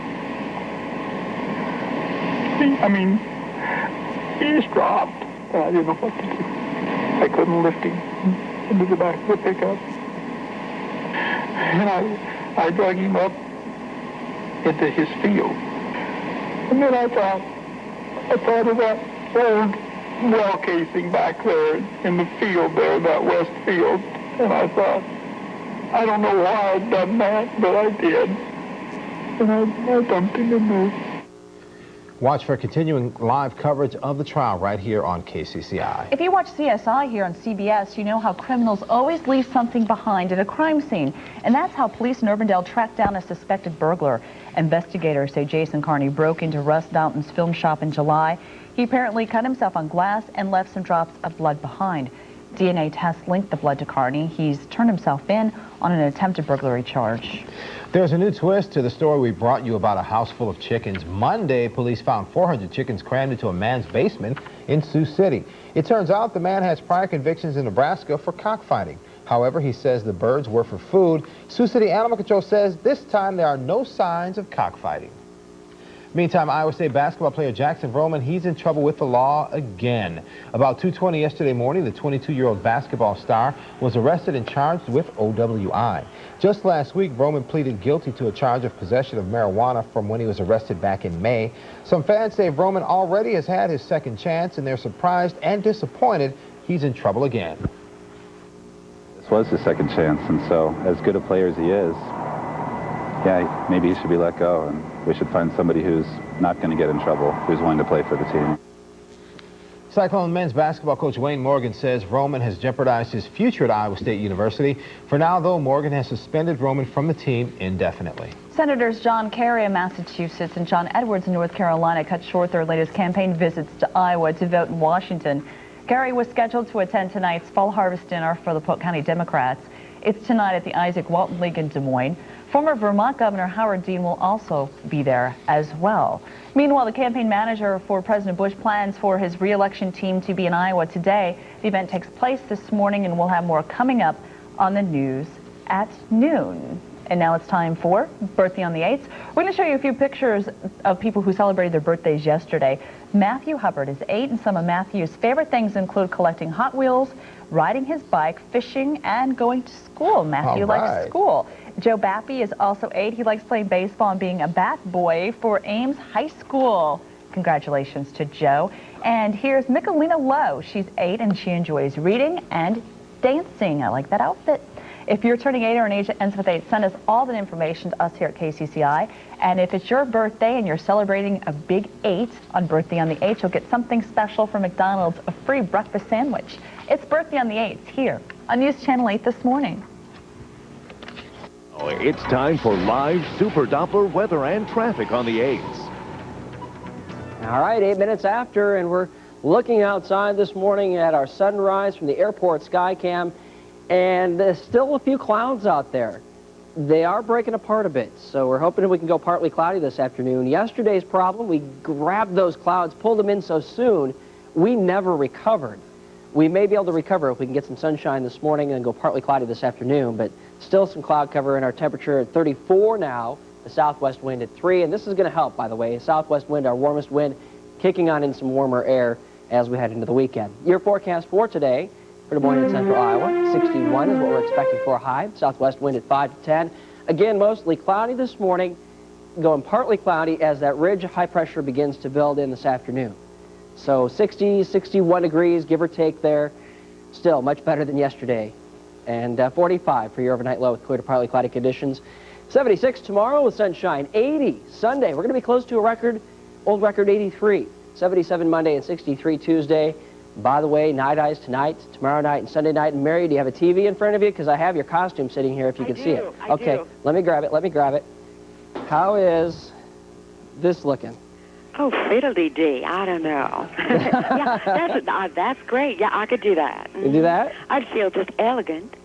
He just dropped. I didn't know what to do. I couldn't lift him into the back of the pickup. And I drug him up into his field. And then I thought of that old well casing back there in the field there, that west field. And I thought, I don't know why I'd done that, but I did. And I dumped him in there. Watch for continuing live coverage of the trial right here on KCCI. If you watch CSI here on CBS, you know how criminals always leave something behind at a crime scene. And that's how police in Urbandale tracked down a suspected burglar. Investigators say Jason Carney broke into Russ Dalton's film shop in July. He apparently cut himself on glass and left some drops of blood behind. DNA tests linked the blood to Carney. He's turned himself in on an attempted burglary charge. There's a new twist to the story we brought you about a house full of chickens. Monday, police found 400 chickens crammed into a man's basement in Sioux City. It turns out the man has prior convictions in Nebraska for cockfighting. However, he says the birds were for food. Sioux City Animal Control says this time there are no signs of cockfighting. Meantime, Iowa State basketball player Jackson Vroman, he's in trouble with the law again. About 2:20 yesterday morning, the 22-year-old basketball star was arrested and charged with OWI. Just last week, Vroman pleaded guilty to a charge of possession of marijuana from when he was arrested back in May. Some fans say Vroman already has had his second chance, and they're surprised and disappointed he's in trouble again. This was his second chance, and so as good a player as he is, yeah, maybe he should be let go, and we should find somebody who's not going to get in trouble, who's willing to play for the team. Cyclone men's basketball coach Wayne Morgan says Vroman has jeopardized his future at Iowa State University. For now, though, Morgan has suspended Vroman from the team indefinitely. Senators John Kerry of Massachusetts and John Edwards of North Carolina cut short their latest campaign visits to Iowa to vote in Washington. Kerry was scheduled to attend tonight's fall harvest dinner for the Polk County Democrats. It's tonight at the Isaac Walton League in Des Moines. Former Vermont Governor Howard Dean will also be there as well. Meanwhile, the campaign manager for President Bush plans for his re-election team to be in Iowa today. The event takes place this morning, and we'll have more coming up on the news at noon. And now it's time for Birthday on the 8th. We're going to show you a few pictures of people who celebrated their birthdays yesterday. Matthew Hubbard is 8, and some of Matthew's favorite things include collecting Hot Wheels, riding his bike, fishing, and going to school. Matthew likes school. Joe Bappy is also 8. He likes playing baseball and being a bat boy for Ames High School. Congratulations to Joe. And here's Michelina Lowe. She's 8 and she enjoys reading and dancing. I like that outfit. If you're turning 8 or an age that ends with 8, send us all that information to us here at KCCI. And if it's your birthday and you're celebrating a big 8 on Birthday on the 8th, you'll get something special from McDonald's, a free breakfast sandwich. It's Birthday on the 8th here on News Channel 8 this morning. It's time for live Super Doppler weather and traffic on the 8th. All right, 8 minutes after, and we're looking outside this morning at our sunrise from the airport sky cam, and there's still a few clouds out there. They are breaking apart a bit, so we're hoping we can go partly cloudy this afternoon. Yesterday's problem, we grabbed those clouds, pulled them in so soon, we never recovered. We may be able to recover if we can get some sunshine this morning and go partly cloudy this afternoon, but still some cloud cover in our temperature at 34 now, the southwest wind at 3, and this is going to help, by the way. Southwest wind, our warmest wind, kicking on in some warmer air as we head into the weekend. Your forecast for today for Des Moines and central Iowa, 61 is what we're expecting for a high. Southwest wind at 5 to 10. Again, mostly cloudy this morning, going partly cloudy as that ridge of high pressure begins to build in this afternoon. So 60, 61 degrees, give or take there. Still much better than yesterday. And 45 for your overnight low with clear to partly cloudy conditions. 76 tomorrow with sunshine. 80 Sunday. We're going to be close to a record, old record 83. 77 Monday and 63 Tuesday. By the way, night eyes tonight, tomorrow night, and Sunday night. And Mary, do you have a TV in front of you? Because I have your costume sitting here if you can see it. Okay, let me grab it. Let me grab it. How is this looking? Oh, fiddle-dee-dee. I don't know. Yeah, that's great. Yeah, I could do that. You do that? I'd feel just elegant.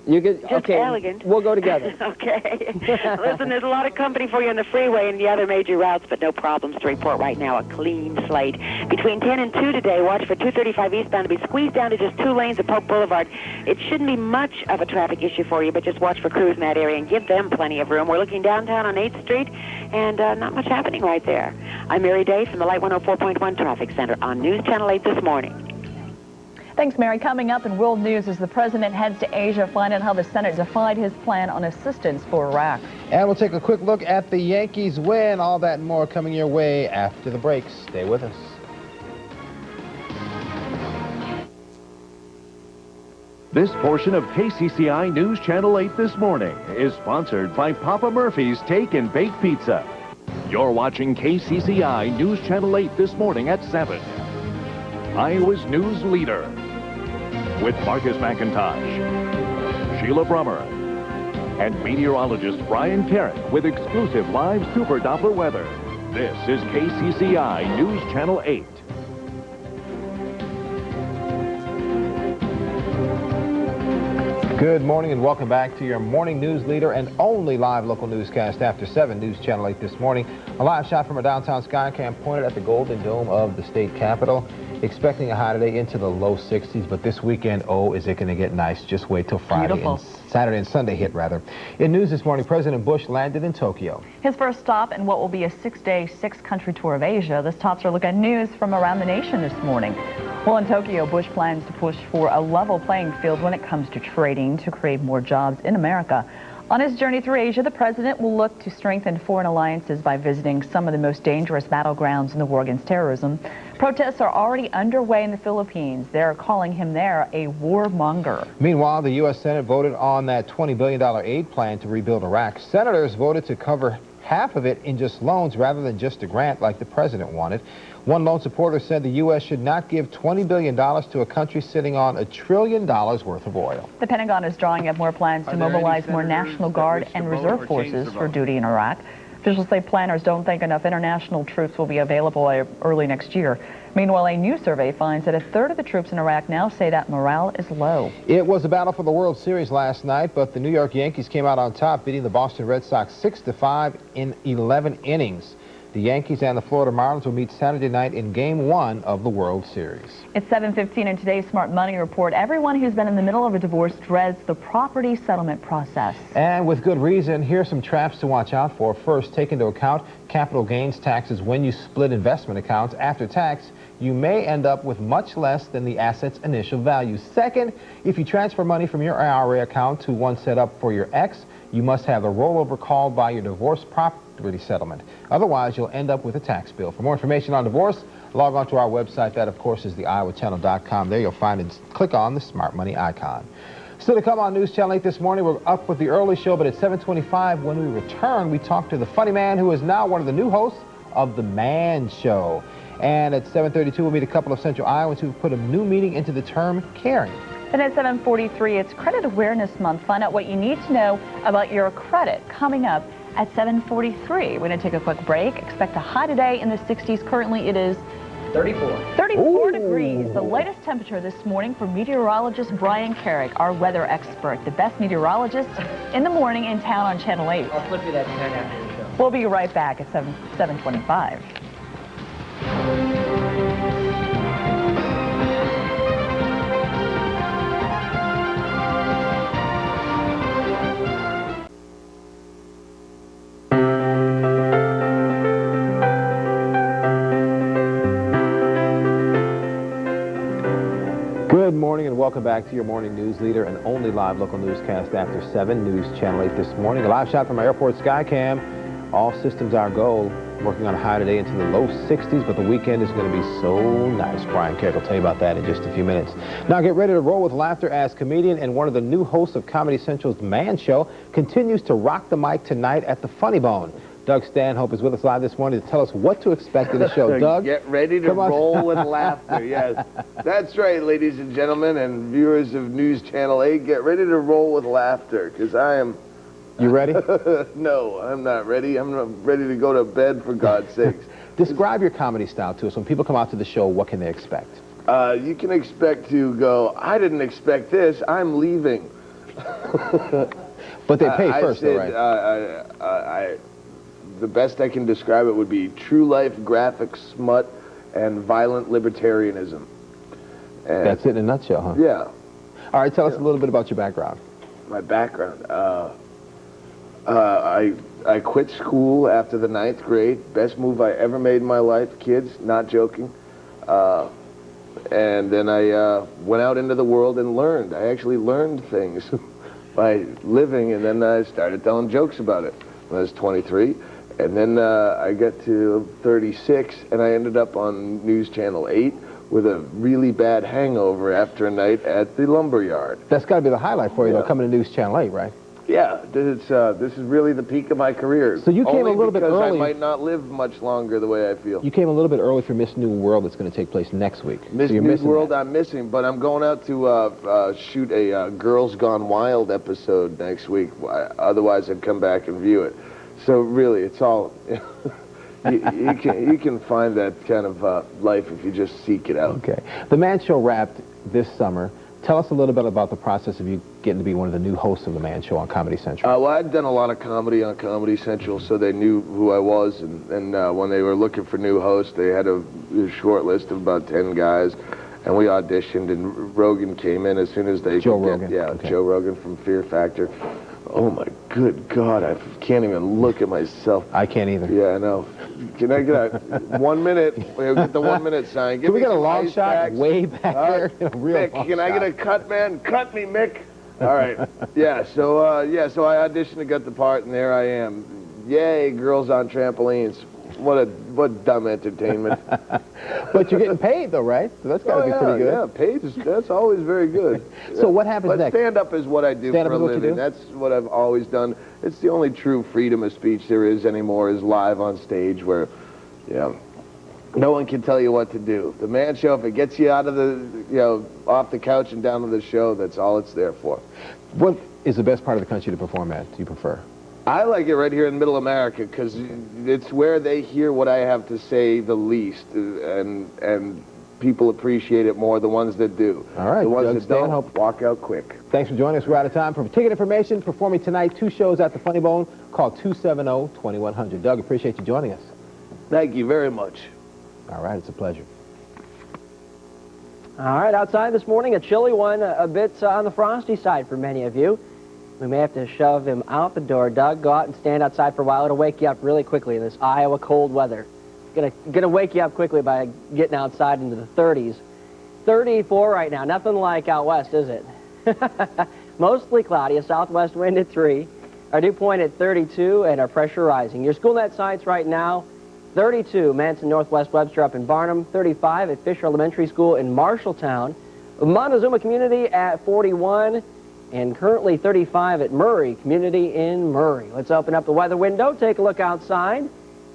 You could, Just okay, elegant. We'll go together. Okay. Listen, there's a lot of company for you on the freeway and the other major routes, but no problems to report right now. A clean slate. Between 10 and 2 today, watch for 235 eastbound to be squeezed down to just 2 lanes at Polk Boulevard. It shouldn't be much of a traffic issue for you, but just watch for crews in that area and give them plenty of room. We're looking downtown on 8th Street, and not much happening right there. I'm Mary Day from the Light 104.1 Traffic Center on News Channel 8 this morning. Thanks, Mary. Coming up in world news as the president heads to Asia, find out how the Senate defied his plan on assistance for Iraq. And we'll take a quick look at the Yankees win. All that and more coming your way after the break. Stay with us. This portion of KCCI News Channel 8 this morning is sponsored by Papa Murphy's Take and Bake Pizza. You're watching KCCI News Channel 8 this morning at 7. Iowa's news leader with Marcus McIntosh, Sheila Brummer, and meteorologist Brian Tarrant with exclusive live Super Doppler weather. This is KCCI News Channel 8. Good morning and welcome back to your morning news leader and only live local newscast after 7 News Channel 8 this morning. A live shot from a downtown skycam pointed at the Golden Dome of the state capitol. Expecting a high today into the low 60s, but this weekend, oh, is it going to get nice. Just wait till Friday and Saturday and Sunday hit, rather. In news this morning, President Bush landed in Tokyo. His first stop in what will be a 6-day, 6-country tour of Asia. This tops our look at news from around the nation this morning. Well, in Tokyo, Bush plans to push for a level playing field when it comes to trading to create more jobs in America. On his journey through Asia, the president will look to strengthen foreign alliances by visiting some of the most dangerous battlegrounds in the war against terrorism. Protests are already underway in the Philippines. They're calling him there a warmonger. Meanwhile, the U.S. Senate voted on that $20 billion aid plan to rebuild Iraq. Senators voted to cover half of it in just loans rather than just a grant like the president wanted. One loan supporter said the U.S. should not give $20 billion to a country sitting on $1 trillion worth of oil. The Pentagon is drawing up more plans to mobilize more National Guard and reserve forces for duty in Iraq. Officials say planners don't think enough international troops will be available early next year. Meanwhile, a new survey finds that a third of the troops in Iraq now say that morale is low. It was a battle for the World Series last night, but the New York Yankees came out on top, beating the Boston Red Sox 6-5 in 11 innings. The Yankees and the Florida Marlins will meet Saturday night in Game 1 of the World Series. It's 7:15 in today's Smart Money Report. Everyone who's been in the middle of a divorce dreads the property settlement process. And with good reason, here's some traps to watch out for. First, take into account capital gains taxes when you split investment accounts. After tax, you may end up with much less than the asset's initial value. Second, if you transfer money from your IRA account to one set up for your ex, you must have the rollover called by your divorce property settlement. Otherwise, you'll end up with a tax bill. For more information on divorce, log on to our website. That, of course, is theiowachannel.com. There you'll find and click on the Smart Money icon. Still to come on News Channel 8 this morning, we're up with the early show, but at 7:25 when we return, we talk to the funny man who is now one of the new hosts of The Man Show. And at 7:32, we'll meet a couple of Central Iowans who put a new meaning into the term caring. Then at 7:43, it's Credit Awareness Month. Find out what you need to know about your credit coming up at 7:43. We're going to take a quick break. Expect a high today in the 60s. Currently, it is 34 degrees. The latest temperature this morning for meteorologist Brian Carrick, our weather expert, the best meteorologist in the morning in town on Channel 8. I'll flip you that pen after the show. We'll be right back at 7:25. Good morning and welcome back to your morning news leader and only live local newscast after 7, News Channel 8 this morning. A live shot from our airport Skycam. All systems our goal. Working on a high today into the low 60s, but the weekend is going to be so nice. Brian Carrick will tell you about that in just a few minutes. Now get ready to roll with laughter as comedian and one of the new hosts of Comedy Central's Man Show continues to rock the mic tonight at the Funny Bone. Doug Stanhope is with us live this morning to tell us what to expect in the show. Doug? Get ready to roll with laughter, yes. That's right, ladies and gentlemen, and viewers of News Channel 8. Get ready to roll with laughter, because I am... You ready? No, I'm not ready. I'm not ready to go to bed, for God's sakes. Describe your comedy style to us. When people come out to the show, what can they expect? You can expect to go, I didn't expect this, I'm leaving. But they pay first, though, right? The best I can describe it would be true life graphic smut and violent libertarianism. And that's it in a nutshell, huh? Yeah. All right, tell us a little bit about your background. My background. I quit school after the 9th grade. Best move I ever made in my life, kids, not joking. And then I went out into the world and learned. I actually learned things by living, and then I started telling jokes about it when I was 23. And then I got to 36, and I ended up on News Channel 8 with a really bad hangover after a night at the lumberyard. That's got to be the highlight for you, though, coming to News Channel 8, right? Yeah, this is really the peak of my career. So you came a little bit early. I might not live much longer the way I feel. You came a little bit early for Miss New World that's going to take place next week. Miss New World I'm missing, but I'm going out to shoot a Girls Gone Wild episode next week. Otherwise, I'd come back and view it. So really, it's all... you can find that kind of life if you just seek it out. Okay. The Man Show wrapped this summer. Tell us a little bit about the process of you getting to be one of the new hosts of The Man Show on Comedy Central. Well, I'd done a lot of comedy on Comedy Central, so they knew who I was. And when they were looking for new hosts, they had a short list of about 10 guys. And we auditioned, and Rogan came in as soon as they Joe Rogan. Yeah, okay. Joe Rogan from Fear Factor. Oh, my good God, I can't even look at myself. I can't either. Yeah, I know. Can I get a 1 minute? We'll get the 1 minute sign. Can we get a long shot way back there? Real Mick, can I get a cut, man? Cut me, Mick. All right. So I auditioned and got the part, and there I am. Yay, girls on trampolines. what dumb entertainment. But you're getting paid, though, right? So that's got to be pretty good. Yeah, paid that's always very good. So what happens next? Stand-up is what I do for a living. That's what I've always done. It's the only true freedom of speech there is anymore, is live on stage, where, no one can tell you what to do. The Man Show, if it gets you out of the, off the couch and down to the show, that's all it's there for. What is the best part of the country to perform at, do you prefer? I like it right here in Middle America, because it's where they hear what I have to say the least, and people appreciate it more, the ones that do. All right, the ones Doug that Stanhope, don't, walk out quick. Thanks for joining us. We're out of time. For ticket information, performing tonight, 2 shows at the Funny Bone. Call 270-2100. Doug, appreciate you joining us. Thank you very much. All right, it's a pleasure. All right, outside this morning, a chilly one, a bit on the frosty side for many of you. We may have to shove him out the door. Doug, go out and stand outside for a while. It'll wake you up really quickly in this Iowa cold weather. Gonna wake you up quickly by getting outside into the 30s. 34 right now. Nothing like out west, is it? Mostly cloudy. A southwest wind at 3. Our dew point at 32, and our pressure rising. Your school net sites right now: 32, Manson Northwest Webster up in Barnum. 35 at Fisher Elementary School in Marshalltown. Montezuma Community at 41. And currently 35 at Murray Community in Murray. Let's open up the weather window, take a look outside.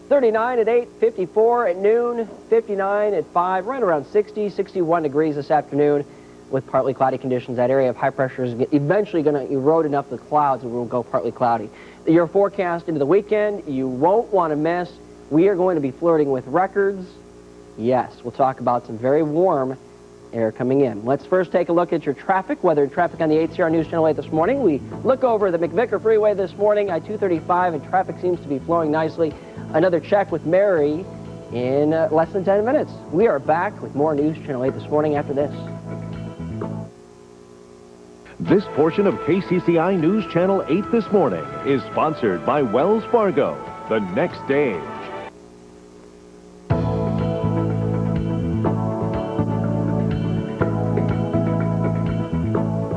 39 at 8, 54 at noon, 59 at 5, right around 60, 61 degrees this afternoon with partly cloudy conditions. That area of high pressure is eventually going to erode enough the clouds and we'll go partly cloudy. Your forecast into the weekend, you won't want to miss. We are going to be flirting with records. Yes, we'll talk about some very warm air coming in. Let's first take a look at your traffic, weather and traffic on the 8CR News Channel 8 this morning. We look over the McVicker Freeway this morning, I-235, and traffic seems to be flowing nicely. Another check with Mary in less than 10 minutes. We are back with more News Channel 8 this morning after this. This portion of KCCI News Channel 8 this morning is sponsored by Wells Fargo, the next stage.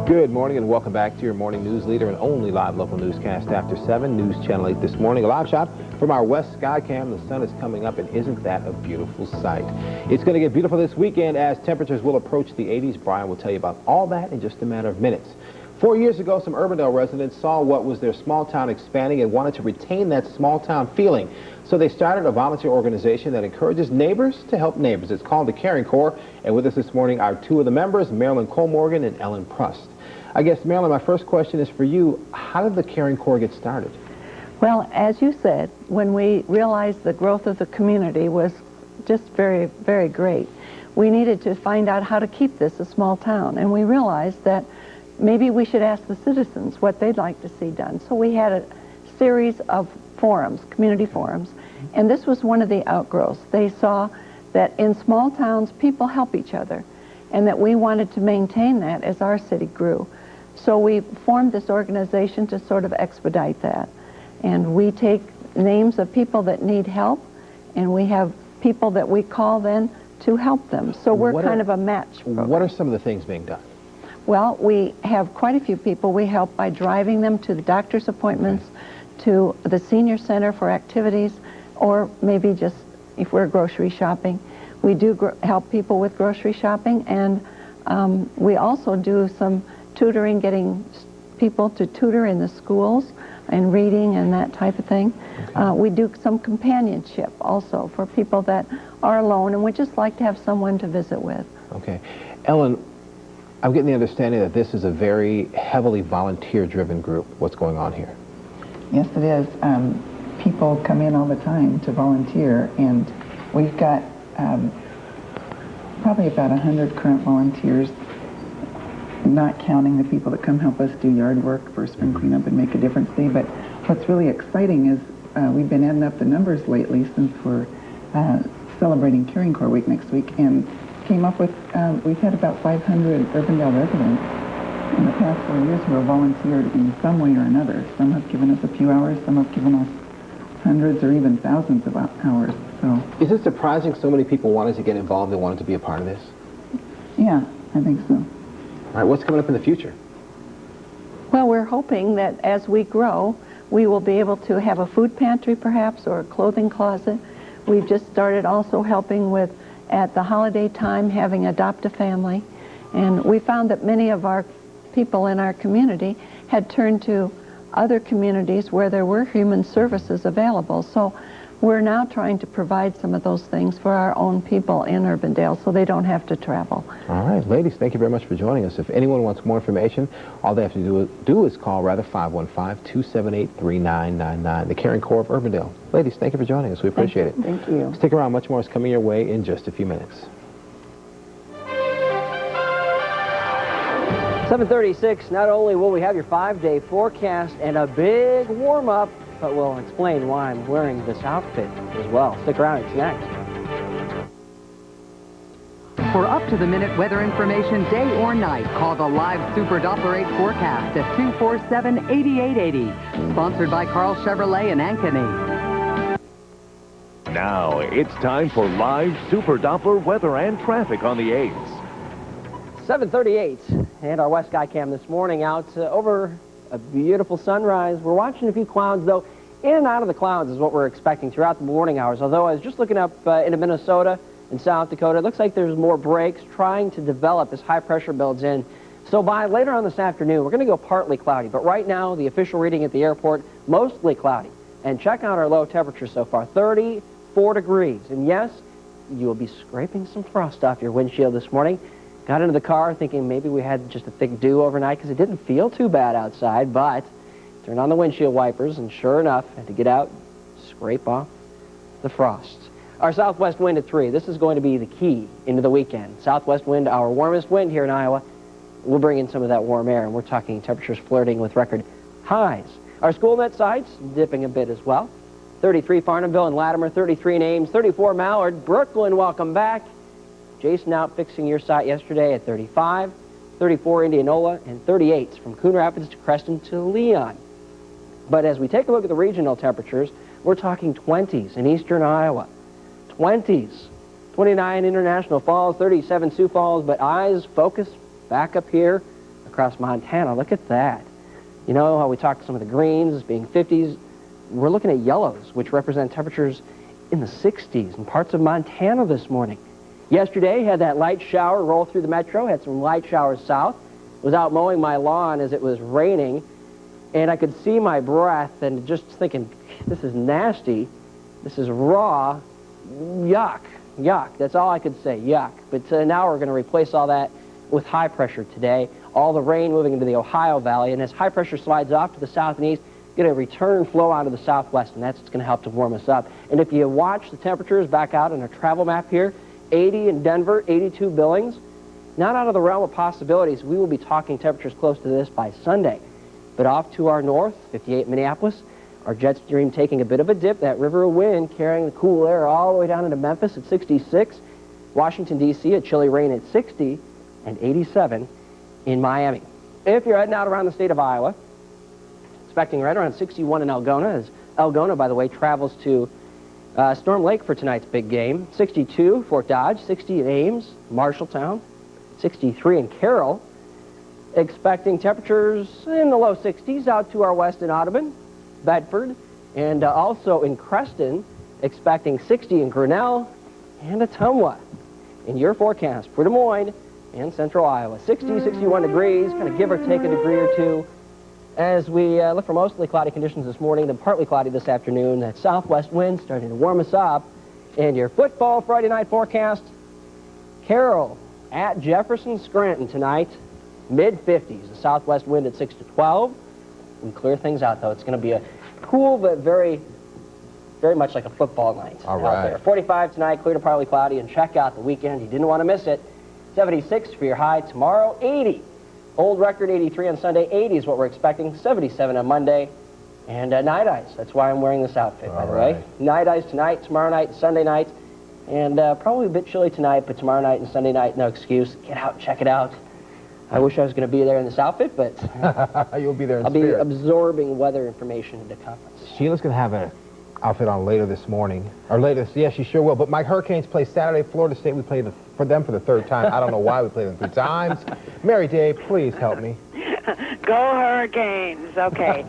Good morning and welcome back to your morning news leader and only live local newscast after 7, News Channel 8 this morning. A live shot from our west sky cam. The sun is coming up, and isn't that a beautiful sight? It's going to get beautiful this weekend as temperatures will approach the 80s. Brian will tell you about all that in just a matter of minutes. 4 years ago, some Urbandale residents saw what was their small town expanding and wanted to retain that small town feeling. So they started a volunteer organization that encourages neighbors to help neighbors. It's called the Caring Core, and with us this morning are 2 of the members, Marilyn Colmorgan and Ellen Prust. I guess, Marilyn, my first question is for you. How did the Caring Core get started? Well, as you said, when we realized the growth of the community was just very, very great, we needed to find out how to keep this a small town. And we realized that maybe we should ask the citizens what they'd like to see done. So we had a series of forums, community forums, and this was one of the outgrowths. They saw that in small towns, people help each other, and that we wanted to maintain that as our city grew. So we formed this organization to sort of expedite that. And we take names of people that need help, and we have people that we call then to help them. So we're kind of a match program. What are some of the things being done? Well, we have quite a few people. We help by driving them to the doctor's appointments, to the senior center for activities, or maybe just if we're grocery shopping. We do help people with grocery shopping, and we also do some tutoring, getting people to tutor in the schools and reading and that type of thing. Okay. We do some companionship also for people that are alone, and we just like to have someone to visit with. Okay. Ellen, I'm getting the understanding that this is a very heavily volunteer-driven group. What's going on here? Yes, it is. People come in all the time to volunteer, and we've got probably about 100 current volunteers, not counting the people that come help us do yard work for spring cleanup and make a difference day. But what's really exciting is we've been adding up the numbers lately since we're celebrating Caring Core Week next week, and came up with, we've had about 500 Urbandale residents in the past 4 years who have volunteered in some way or another. Some have given us a few hours, some have given us hundreds or even thousands of hours. So, is it surprising so many people wanted to get involved and wanted to be a part of this? Yeah, I think so. All right, what's coming up in the future? Well, we're hoping that as we grow, we will be able to have a food pantry perhaps, or a clothing closet. We've just started also helping with, at the holiday time, having Adopt-A-Family. And we found that many of our people in our community had turned to other communities where there were human services available. So we're now trying to provide some of those things for our own people in Urbandale so they don't have to travel. All right, ladies, thank you very much for joining us. If anyone wants more information, all they have to do is call, 515-278-3999, the Caring Core of Urbandale. Ladies, thank you for joining us. We appreciate it. Thank you. Stick around. Much more is coming your way in just a few minutes. 7:36, not only will we have your 5-day forecast and a big warm-up, but we'll explain why I'm wearing this outfit as well. Stick around, it's next. For up-to-the-minute weather information day or night, call the live Super Doppler 8 forecast at 247-8880. Sponsored by Carl Chevrolet in Ankeny. Now it's time for live Super Doppler weather and traffic on the 8s. 7:38, and our West Sky Cam this morning out over a beautiful sunrise. We're watching a few clouds, though. In and out of the clouds is what we're expecting throughout the morning hours. Although I was just looking up into Minnesota and South Dakota, it looks like there's more breaks trying to develop as high pressure builds in. So by later on this afternoon, we're going to go partly cloudy. But right now, the official reading at the airport, mostly cloudy. And check out our low temperature so far, 34 degrees. And yes, you will be scraping some frost off your windshield this morning. Got into the car thinking maybe we had just a thick dew overnight because it didn't feel too bad outside, but turned on the windshield wipers and sure enough, had to get out, scrape off the frost. Our southwest wind at 3. This is going to be the key into the weekend. Southwest wind, our warmest wind here in Iowa. We'll bring in some of that warm air, and we're talking temperatures flirting with record highs. Our school net sites dipping a bit as well. 33 Farnhamville and Latimer, 33 in Ames, 34 Mallard. Brooklyn, welcome back. Jason out fixing your site yesterday at 35, 34 Indianola, and 38 from Coon Rapids to Creston to Leon. But as we take a look at the regional temperatures, we're talking 20s in eastern Iowa. 20s. 29 International Falls, 37 Sioux Falls, but eyes focus back up here across Montana. Look at that. You know how we talked some of the greens as being 50s? We're looking at yellows, which represent temperatures in the 60s in parts of Montana this morning. Yesterday, had that light shower roll through the metro, had some light showers south. Was out mowing my lawn as it was raining, and I could see my breath and just thinking, this is nasty, this is raw, yuck, yuck. That's all I could say, yuck. But now we're going to replace all that with high pressure today. All the rain moving into the Ohio Valley, and as high pressure slides off to the south and east, get a return flow out of the southwest, and that's what's going to help to warm us up. And if you watch the temperatures back out on our travel map here, 80 in Denver, 82 Billings. Not out of the realm of possibilities. We will be talking temperatures close to this by Sunday. But off to our north, 58 Minneapolis, our jet stream taking a bit of a dip. That river of wind carrying the cool air all the way down into Memphis at 66. Washington, D.C., a chilly rain at 60 and 87 in Miami. If you're heading out around the state of Iowa, expecting right around 61 in Algona, as Algona, by the way, travels to Storm Lake for tonight's big game. 62, Fort Dodge. 60 in Ames, Marshalltown. 63 in Carroll. Expecting temperatures in the low 60s out to our west in Audubon, Bedford, and also in Creston. Expecting 60 in Grinnell and Ottumwa. In your forecast for Des Moines and central Iowa. 60, 61 degrees, kind of give or take a degree or two. As we look for mostly cloudy conditions this morning, then partly cloudy this afternoon, that southwest wind starting to warm us up. And your football Friday night forecast, Carroll at Jefferson Scranton tonight, mid-50s. The southwest wind at 6 to 12. We clear things out, though. It's going to be a cool but very much like a football night out there. 45 tonight, clear to partly cloudy, and check out the weekend. You didn't want to miss it. 76 for your high tomorrow, 80. Old record 83 on Sunday, 80 is what we're expecting, 77 on Monday, and night ice. That's why I'm wearing this outfit, by the way. Night ice tonight, tomorrow night, Sunday night, and probably a bit chilly tonight, but tomorrow night and Sunday night, no excuse. Get out, check it out. I wish I was going to be there in this outfit, but you'll be there in I'll spirit. be absorbing weather information into conference. Sheila's going to have an outfit on later this morning, or later. Yeah, she sure will. But my Hurricanes play Saturday, Florida State. We play for them for the third time. I don't know why we play them 3 times. Mary Day, please help me. Go Hurricanes. Okay.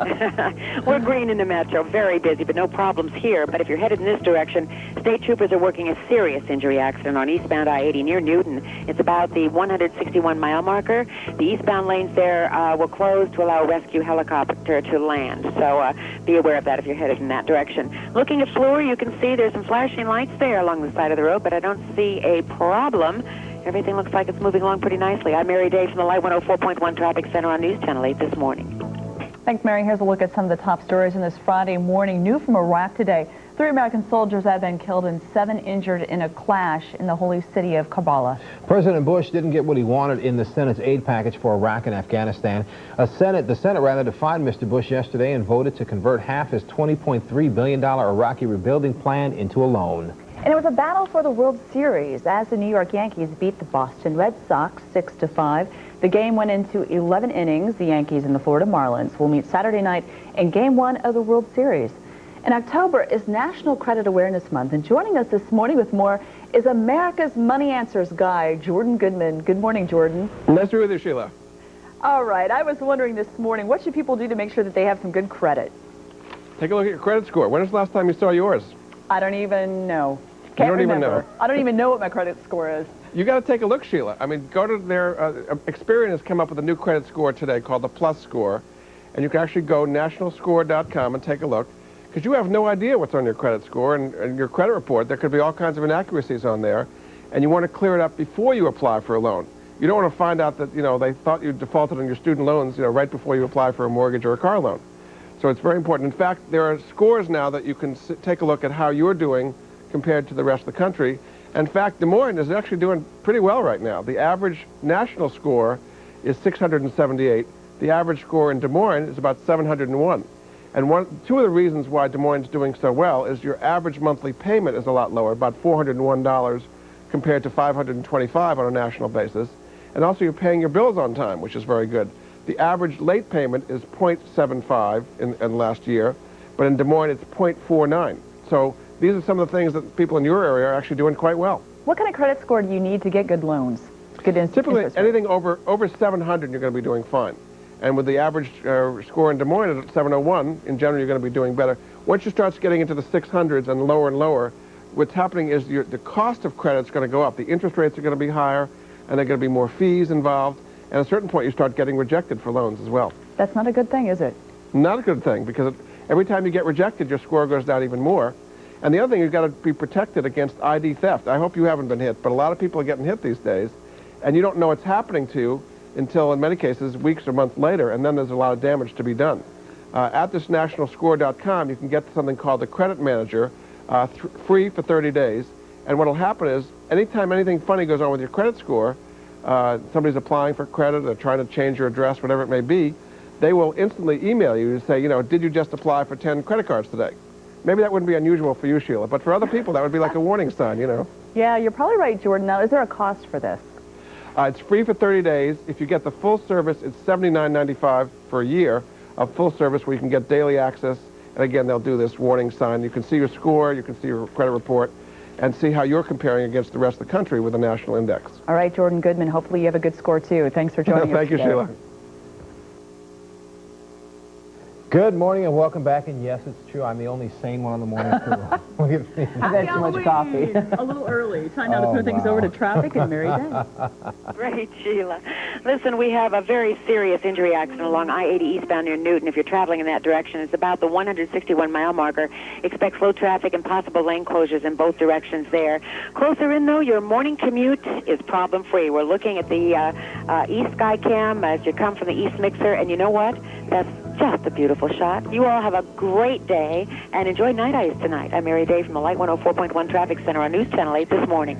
We're green in the metro. Very busy, but no problems here. But if you're headed in this direction, state troopers are working a serious injury accident on eastbound I-80 near Newton. It's about the 161-mile marker. The eastbound lanes there will close to allow a rescue helicopter to land. So be aware of that if you're headed in that direction. Looking at Fleur, you can see there's some flashing lights there along the side of the road, but I don't see a problem. Everything looks like it's moving along pretty nicely. I'm Mary Day from the Light 104.1 Traffic Center on News Channel 8 this morning. Thanks, Mary. Here's a look at some of the top stories in this Friday morning. New from Iraq today. 3 American soldiers have been killed and 7 injured in a clash in the holy city of Karbala. President Bush didn't get what he wanted in the Senate's aid package for Iraq and Afghanistan. The Senate defied Mr. Bush yesterday and voted to convert half his $20.3 billion Iraqi rebuilding plan into a loan. And it was a battle for the World Series as the New York Yankees beat the Boston Red Sox 6-5. The game went into 11 innings. The Yankees and the Florida Marlins will meet Saturday night in Game 1 of the World Series. In October is National Credit Awareness Month, and joining us this morning with more is America's Money Answers guy, Jordan Goodman. Good morning, Jordan. Nice to be with you, Sheila. All right, I was wondering this morning, what should people do to make sure that they have some good credit? Take a look at your credit score. When was the last time you saw yours? I don't even know. You don't even know. I don't even know what my credit score is. You got to take a look, Sheila. I mean, go to their Experian has come up with a new credit score today called the Plus Score, and you can actually go nationalscore.com and take a look, because you have no idea what's on your credit score and your credit report. There could be all kinds of inaccuracies on there, and you want to clear it up before you apply for a loan. You don't want to find out that, they thought you defaulted on your student loans, right before you apply for a mortgage or a car loan. So it's very important. In fact, there are scores now that you can take a look at how you're doing compared to the rest of the country. In fact, Des Moines is actually doing pretty well right now. The average national score is 678. The average score in Des Moines is about 701. And two of the reasons why Des Moines is doing so well is your average monthly payment is a lot lower, about $401 compared to $525 on a national basis. And also you're paying your bills on time, which is very good. The average late payment is 0.75 in last year, but in Des Moines it's 0.49. So these are some of the things that people in your area are actually doing quite well. What kind of credit score do you need to get good loans? Typically, anything over 700, you're going to be doing fine. And with the average score in Des Moines at 701, in general, you're going to be doing better. Once you start getting into the 600s and lower, what's happening is the cost of credit is going to go up. The interest rates are going to be higher, and there are going to be more fees involved. And at a certain point, you start getting rejected for loans as well. That's not a good thing, is it? Not a good thing, because every time you get rejected, your score goes down even more. And the other thing, you've got to be protected against ID theft. I hope you haven't been hit, but a lot of people are getting hit these days, and you don't know what's happening to you until, in many cases, weeks or months later, and then there's a lot of damage to be done. At this nationalscore.com, you can get something called the Credit Manager, free for 30 days. And what will happen is, anytime anything funny goes on with your credit score, somebody's applying for credit, they're trying to change your address, whatever it may be, they will instantly email you and say, did you just apply for 10 credit cards today? Maybe that wouldn't be unusual for you, Sheila, but for other people, that would be like a warning sign, Yeah, you're probably right, Jordan. Now, is there a cost for this? It's free for 30 days. If you get the full service, it's $79.95 for a year of full service where you can get daily access. And again, they'll do this warning sign. You can see your score, you can see your credit report, and see how you're comparing against the rest of the country with a national index. All right, Jordan Goodman, hopefully you have a good score, too. Thanks for joining us Thank you, today. Sheila. Good morning and welcome back. And yes, it's true, I'm the only sane one on the morning crew. I've had too much coffee. A little early. Time now to throw things over to traffic and Mary Day. Great, Sheila. Listen, we have a very serious injury accident along I-80 eastbound near Newton. If you're traveling in that direction, it's about the 161-mile marker. Expect slow traffic and possible lane closures in both directions there. Closer in, though, your morning commute is problem-free. We're looking at the east sky cam as you come from the east mixer, and you know what? That's just a beautiful shot. You all have a great day and enjoy night ice tonight. I'm Mary Day from the Light 104.1 Traffic Center on News Channel 8 this morning.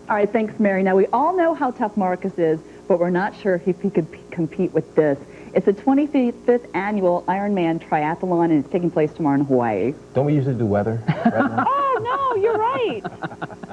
All right, thanks, Mary. Now, we all know how tough Marcus is, but we're not sure if he could compete with this. It's the 25th annual Ironman triathlon, and it's taking place tomorrow in Hawaii. Don't we usually do weather right now? Oh, no, you're right.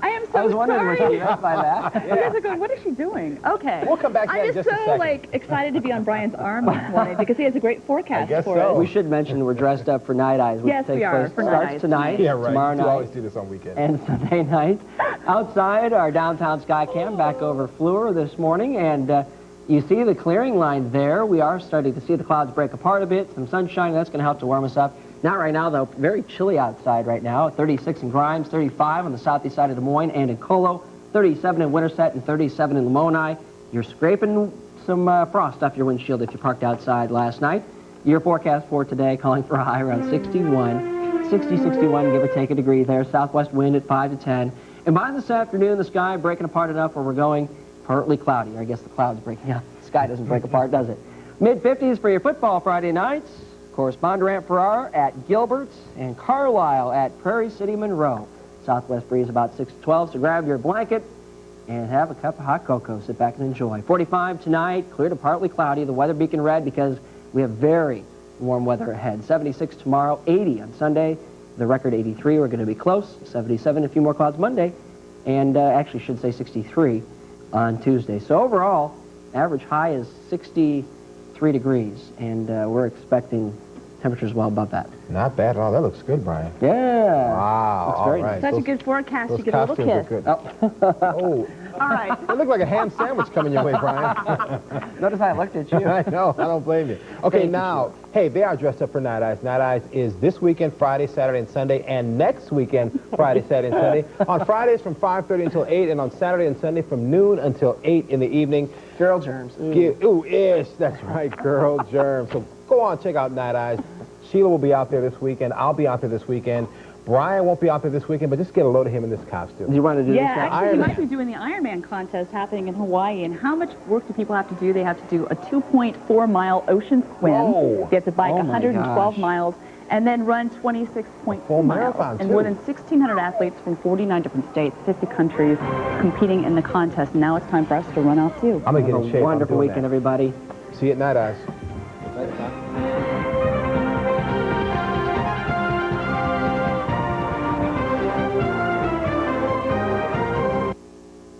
I am so sorry. I was wondering what you meant by that. You guys are going, what is she doing? Okay. We'll come back to that in I'm just a so, second. excited to be on Brian's arm this morning because he has a great forecast for us. We should mention we're dressed up for Night Eyes, which Yes, we takes are, place for Night starts Eyes tonight, Yeah, right. tomorrow You night, always do this on weekends. and Sunday night. Outside, our downtown Skycam back over Fleur this morning, and You see the clearing line there. We are starting to see the clouds break apart a bit. Some sunshine, that's going to help to warm us up. Not right now, though. Very chilly outside right now. 36 in Grimes, 35 on the southeast side of Des Moines and in Colo, 37 in Winterset, and 37 in Lamoni. You're scraping some frost off your windshield if you parked outside last night. Your forecast for today calling for a high around 61. 60, 61, give or take a degree there. Southwest wind at 5 to 10. And by this afternoon, the sky breaking apart enough where we're going partly cloudy. Or I guess the clouds breaking up. The sky doesn't break apart, does it? Mid-50s for your football Friday nights. Correspondent Farrar at Gilbert's and Carlisle at Prairie City Monroe. Southwest breeze about 6 to 12, so grab your blanket and have a cup of hot cocoa. Sit back and enjoy. 45 tonight, clear to partly cloudy. The weather beacon red because we have very warm weather ahead. 76 tomorrow, 80 on Sunday. The record 83, we're going to be close. 77, a few more clouds Monday. And actually should say 63 on Tuesday. So overall, average high is 63 degrees. And we're expecting temperatures well above that. Not bad at all. That looks good, Brian. Yeah. Wow. Looks all great. right. Such a good forecast. Those You get a little costumes kiss. are good. Oh. All right. It looked like a ham sandwich coming your way, Brian. Notice I looked at you. I know. I don't blame you. Okay, now, hey, they are dressed up for Night Eyes. Night Eyes is this weekend, Friday, Saturday, and Sunday, and next weekend, Friday, Saturday, and Sunday. On Fridays from 5:30 until 8, and on Saturday and Sunday from noon until 8 in the evening. Girl germs. Ooh, ish. That's right, girl germs. So go on, check out Night Eyes. Sheila will be out there this weekend. I'll be out there this weekend. Brian won't be out there this weekend, but just get a load of him in this costume. You want to do this? Yeah, actually, you might be doing the Ironman contest happening in Hawaii. And how much work do people have to do? They have to do a 2.4-mile ocean swim. Whoa. They have to bike Oh 112 gosh. miles and then run 26.2 Full miles. marathon, And too. more than 1,600 athletes from 49 different states, 50 countries competing in the contest. Now it's time for us to run off, too. I'm going to get in shape. I'm Wonderful doing weekend, that. everybody. See you at Night Eyes.